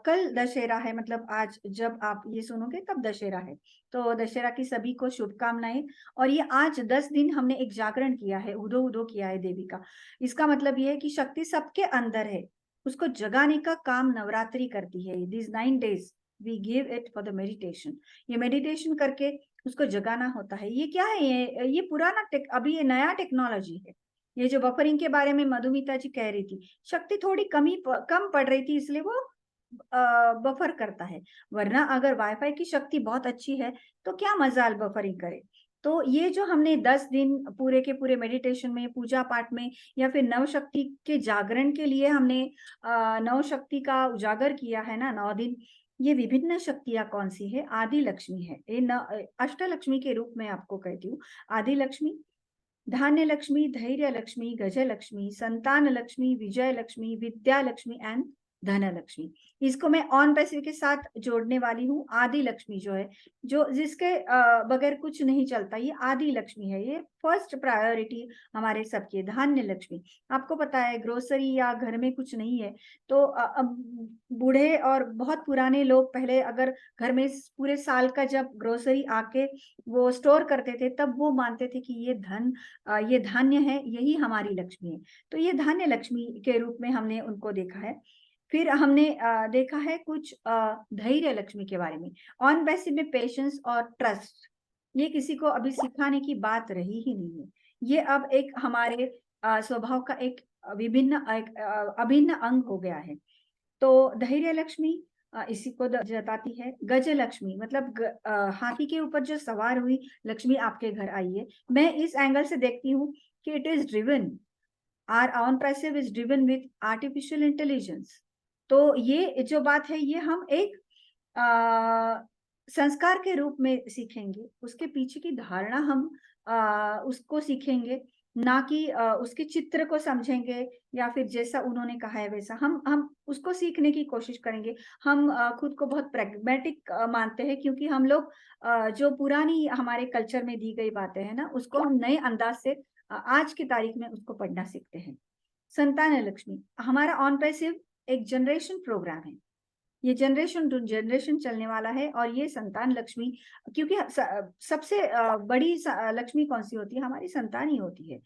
S1: कल दशहरा है, मतलब आज जब आप ये सुनोगे तब दशहरा है, तो दशहरा की सभी को शुभकामनाएं। और ये आज 10 दिन हमने एक जागरण किया है, उदो उदो किया है देवी का। इसका मतलब ये है कि शक्ति सबके अंदर है, उसको जगाने का काम नवरात्रि करती है। This 9 days we give it for the meditation. ये मेडिटेशन करके उसको जगाना होता है। ये क्या है, ये पुराना अभी ये नया टेक्नोलॉजी है। ये जो बफरिंग के बारे में मधुमिता जी कह रही थी, शक्ति थोड़ी कम पड़ रही थी, इसलिए वो बफर करता है। वरना अगर वाईफाई की शक्ति बहुत अच्छी है तो क्या मजाल बफरिंग करे। तो ये जो हमने 10 दिन पूरे के पूरे मेडिटेशन में, पूजा पाठ में, या फिर नव शक्ति के जागरण के लिए हमने नव शक्ति का उजागर किया है ना 9 दिन। ये विभिन्न शक्तियां कौन सी है? आदि लक्ष्मी है, ये अष्टलक्ष्मी के रूप में आपको कहती हूँ। आदि लक्ष्मी, धान्य लक्ष्मी, धैर्य लक्ष्मी, गज लक्ष्मी, संतान लक्ष्मी, विजय लक्ष्मी, विद्या लक्ष्मी एंड धन लक्ष्मी। इसको मैं ऑन पैसिव के साथ जोड़ने वाली हूँ। आदि लक्ष्मी जो है, जो जिसके बगैर कुछ नहीं चलता, ये आदि लक्ष्मी है, ये फर्स्ट प्रायोरिटी हमारे सबके। धान्य लक्ष्मी, आपको पता है ग्रोसरी या घर में कुछ नहीं है तो बूढ़े और बहुत पुराने लोग पहले अगर घर में पूरे साल का जब ग्रोसरी आके वो स्टोर करते थे, तब वो मानते थे कि ये धान्य है, यही हमारी लक्ष्मी है। तो ये धान्य लक्ष्मी के रूप में हमने उनको देखा है। फिर हमने देखा है कुछ धैर्य लक्ष्मी के बारे में। ऑन पैसिव में पेशेंस और ट्रस्ट, ये किसी को अभी सिखाने की बात रही ही नहीं है। ये अब एक हमारे स्वभाव का एक अभिन्न अंग हो गया है। तो धैर्य लक्ष्मी इसी को जताती है। गज लक्ष्मी मतलब हाथी के ऊपर जो सवार हुई लक्ष्मी आपके घर आई है। मैं इस एंगल से देखती हूँ कि it is driven, our OnPassive is driven with artificial intelligence. तो ये जो बात है, ये हम एक संस्कार के रूप में सीखेंगे, उसके पीछे की धारणा हम उसको सीखेंगे, ना कि उसके चित्र को समझेंगे या फिर जैसा उन्होंने कहा है वैसा हम उसको सीखने की कोशिश करेंगे। हम खुद को बहुत प्रैग्मेटिक मानते हैं, क्योंकि हम लोग जो पुरानी हमारे कल्चर में दी गई बातें हैं ना, उसको हम नए अंदाज से आज की तारीख में उसको पढ़ना सीखते हैं। संतान लक्ष्मी, हमारा ऑन पैसिव एक जनरेशन प्रोग्राम है, ये जनरेशन टू जनरेशन चलने वाला है। और ये संतान लक्ष्मी, क्योंकि सबसे बड़ी लक्ष्मी कौन सी होती है? हमारी संतान ही होती है।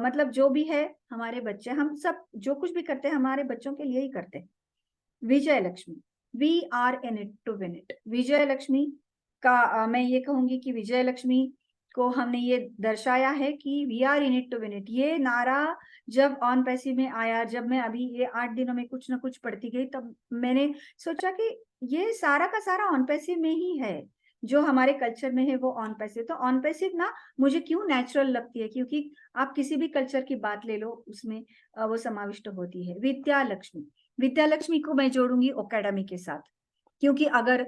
S1: मतलब जो भी है हमारे बच्चे, हम सब जो कुछ भी करते हैं हमारे बच्चों के लिए ही करते हैं। Vijay Lakshmi, we are in it to win it. Vijay Lakshmi का मैं ये कहूंगी कि विजय लक्ष्मी को हमने ये दर्शाया है कि we are in it to win it. ये नारा जब ऑन पैसिव में आया, जब मैं अभी ये 8 दिनों में कुछ ना कुछ पढ़ती गई, तब मैंने सोचा कि ये सारा का सारा ऑन पैसिव में ही है, जो हमारे कल्चर में है वो ऑन पैसिव। तो ऑन पैसिव ना मुझे क्यों नेचुरल लगती है, क्योंकि आप किसी भी कल्चर की बात ले लो, उसमें वो समाविष्ट होती है। विद्या लक्ष्मी, विद्या लक्ष्मी को मैं जोड़ूंगी एकेडमी के साथ, क्योंकि अगर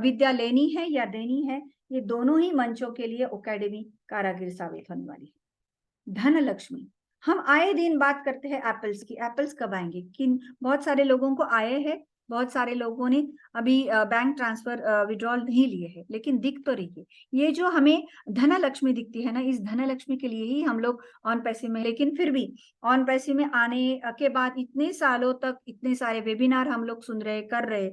S1: विद्या लेनी है या देनी है, ये दोनों ही मंचों के लिए एकेडमी कारागिर साबित होने वाली है। धन लक्ष्मी, हम आए दिन बात करते हैं एप्पल्स की, एप्पल्स कब आएंगे? किन बहुत सारे लोगों को आए हैं, बहुत सारे लोगों ने अभी बैंक ट्रांसफर विड्रॉल नहीं लिए हैं, लेकिन दिख तो रही है। ये जो हमें धन लक्ष्मी दिखती है ना, इस धन लक्ष्मी के लिए ही हम लोग ऑन पैसिव में, लेकिन फिर भी ऑन पैसिव में आने के बाद इतने सालों तक इतने सारे वेबिनार हम लोग सुन रहे, कर रहे,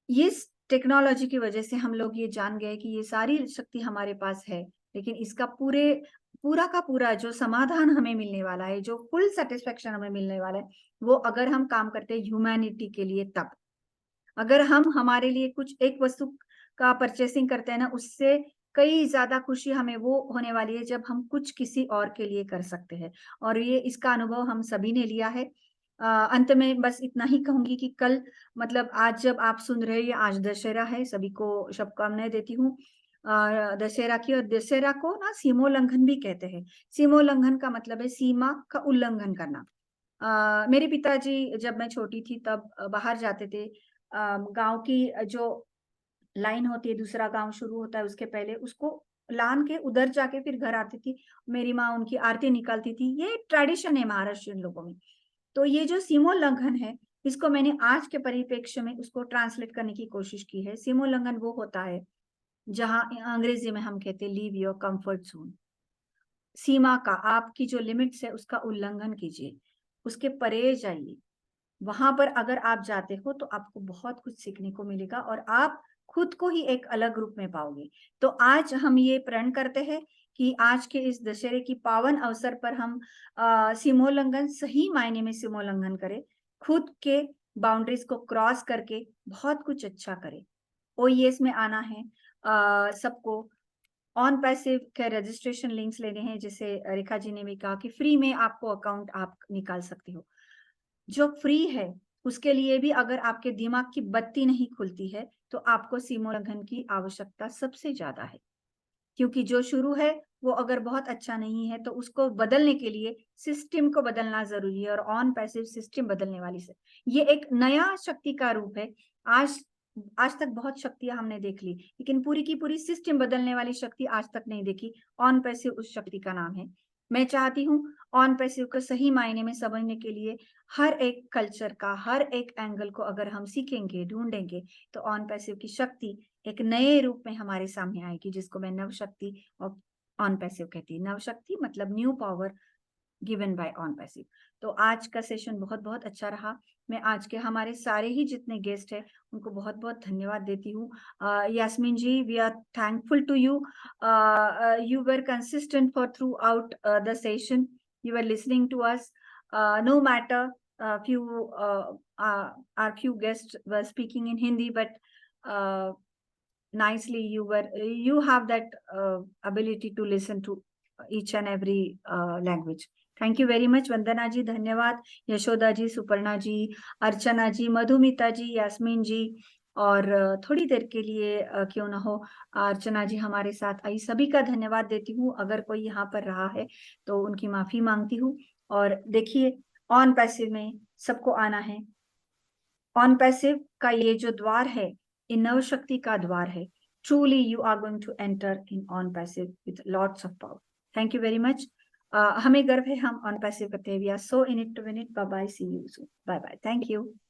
S1: इस टेक्नोलॉजी की वजह से हम लोग ये जान गए कि ये सारी शक्ति हमारे पास है, लेकिन इसका पूरा का पूरा जो समाधान हमें मिलने वाला है, जो फुल सेटिस्फेक्शन हमें मिलने वाला है, वो अगर हम काम करते हैं ह्यूमैनिटी के लिए तब। अगर हम हमारे लिए कुछ एक वस्तु का परचेसिंग करते हैं ना, उससे कई ज्यादा खुशी हमें वो होने वाली है जब हम कुछ किसी और के लिए कर सकते हैं। और ये इसका अनुभव हम सभी ने लिया है। अंत में बस इतना ही कहूंगी कि कल मतलब आज जब आप सुन रहे हैं, आज दशहरा है, सभी को शुभकामनाएं देती हूँ दशहरा की। और दशहरा को ना सीमोल्लंघन भी कहते हैं। सीमोल्लंघन का मतलब है सीमा का उल्लंघन करना। मेरे पिताजी जब मैं छोटी थी तब बाहर जाते थे, गांव की जो लाइन होती है, दूसरा गांव शुरू होता है, उसके पहले उसको लान के उधर जाके फिर घर आती थी। मेरी माँ उनकी आरती निकालती थी। ये ट्रेडिशन है महाराष्ट्रियन लोगों में। तो ये जो सीमोल्लंघन है, इसको मैंने आज के परिप्रेक्ष्य में उसको ट्रांसलेट करने की कोशिश की है। सीमोल्लंघन वो होता है जहां अंग्रेजी में हम कहते हैं लीव योर कंफर्ट जोन। सीमा का, आपकी जो लिमिट्स है उसका उल्लंघन कीजिए, उसके परे जाइए। वहां पर अगर आप जाते हो तो आपको बहुत कुछ सीखने को मिलेगा और आप खुद को ही एक अलग रूप में पाओगे। तो आज हम ये प्रण करते हैं कि आज के इस दशहरे की पावन अवसर पर हम सीमोल्लंघन, सही मायने में सीमोल्लंघन करें, खुद के बाउंड्रीज को क्रॉस करके बहुत कुछ अच्छा करें। ओईएस में आना है सबको। ऑन पैसिव के रजिस्ट्रेशन लिंक्स लेने हैं, जैसे रेखा जी ने भी कहा कि फ्री में आपको अकाउंट आप निकाल सकते हो। जो फ्री है उसके लिए भी अगर आपके दिमाग की बत्ती नहीं खुलती है तो आपको सीमोल्लंघन की आवश्यकता सबसे ज्यादा है। क्योंकि जो शुरू है वो अगर बहुत अच्छा नहीं है तो उसको बदलने के लिए सिस्टम को बदलना जरूरी है। और ऑन पैसिव सिस्टम बदलने वाली से ये एक नया शक्ति का रूप है। आज तक बहुत शक्तियां हमने देख ली, लेकिन पूरी की पूरी सिस्टम बदलने वाली शक्ति आज तक नहीं देखी। ऑन पैसिव उस शक्ति का नाम है। मैं चाहती हूँ ऑन पैसिव को सही मायने में समझने के लिए हर एक कल्चर का हर एक एंगल को अगर हम सीखेंगे, ढूंढेंगे, तो ऑन पैसिव की शक्ति एक नए रूप में हमारे सामने आएगी, जिसको मैं नव शक्ति और ऑन पैसिव कहती हूँ। नव शक्ति मतलब new power given by on passive. तो आज का सेशन बहुत बहुत अच्छा रहा। मैं आज के हमारे सारे ही जितने गेस्ट हैं उनको बहुत बहुत धन्यवाद देती हूँ। Yasmin ji, we are thankful to you. You were consistent for throughout the session. You were listening to us. No matter our few guests were speaking in Hindi, but nicely you have that ability to listen to each and every language. Thank you very much. वंदना जी धन्यवाद, यशोदा जी, सुपर्णा जी, अर्चना जी, मधुमिता जी, यास्मीन जी, और थोड़ी देर के लिए क्यों ना हो अर्चना जी हमारे साथ आई। सभी का धन्यवाद देती हूँ। अगर कोई यहाँ पर रहा है तो उनकी माफी मांगती हूँ। और देखिए, ऑन पैसिव में सबको आना है। ऑन पैसिव का ये जो द्वार है, ये नव शक्ति का द्वार है। Truly you are going to enter in on passive with lots of power. Thank you very much. हमें गर्व है हम ऑन पैसिव करते हैं। We are so in it to win it. Bye bye. See you soon. Bye bye. Thank you.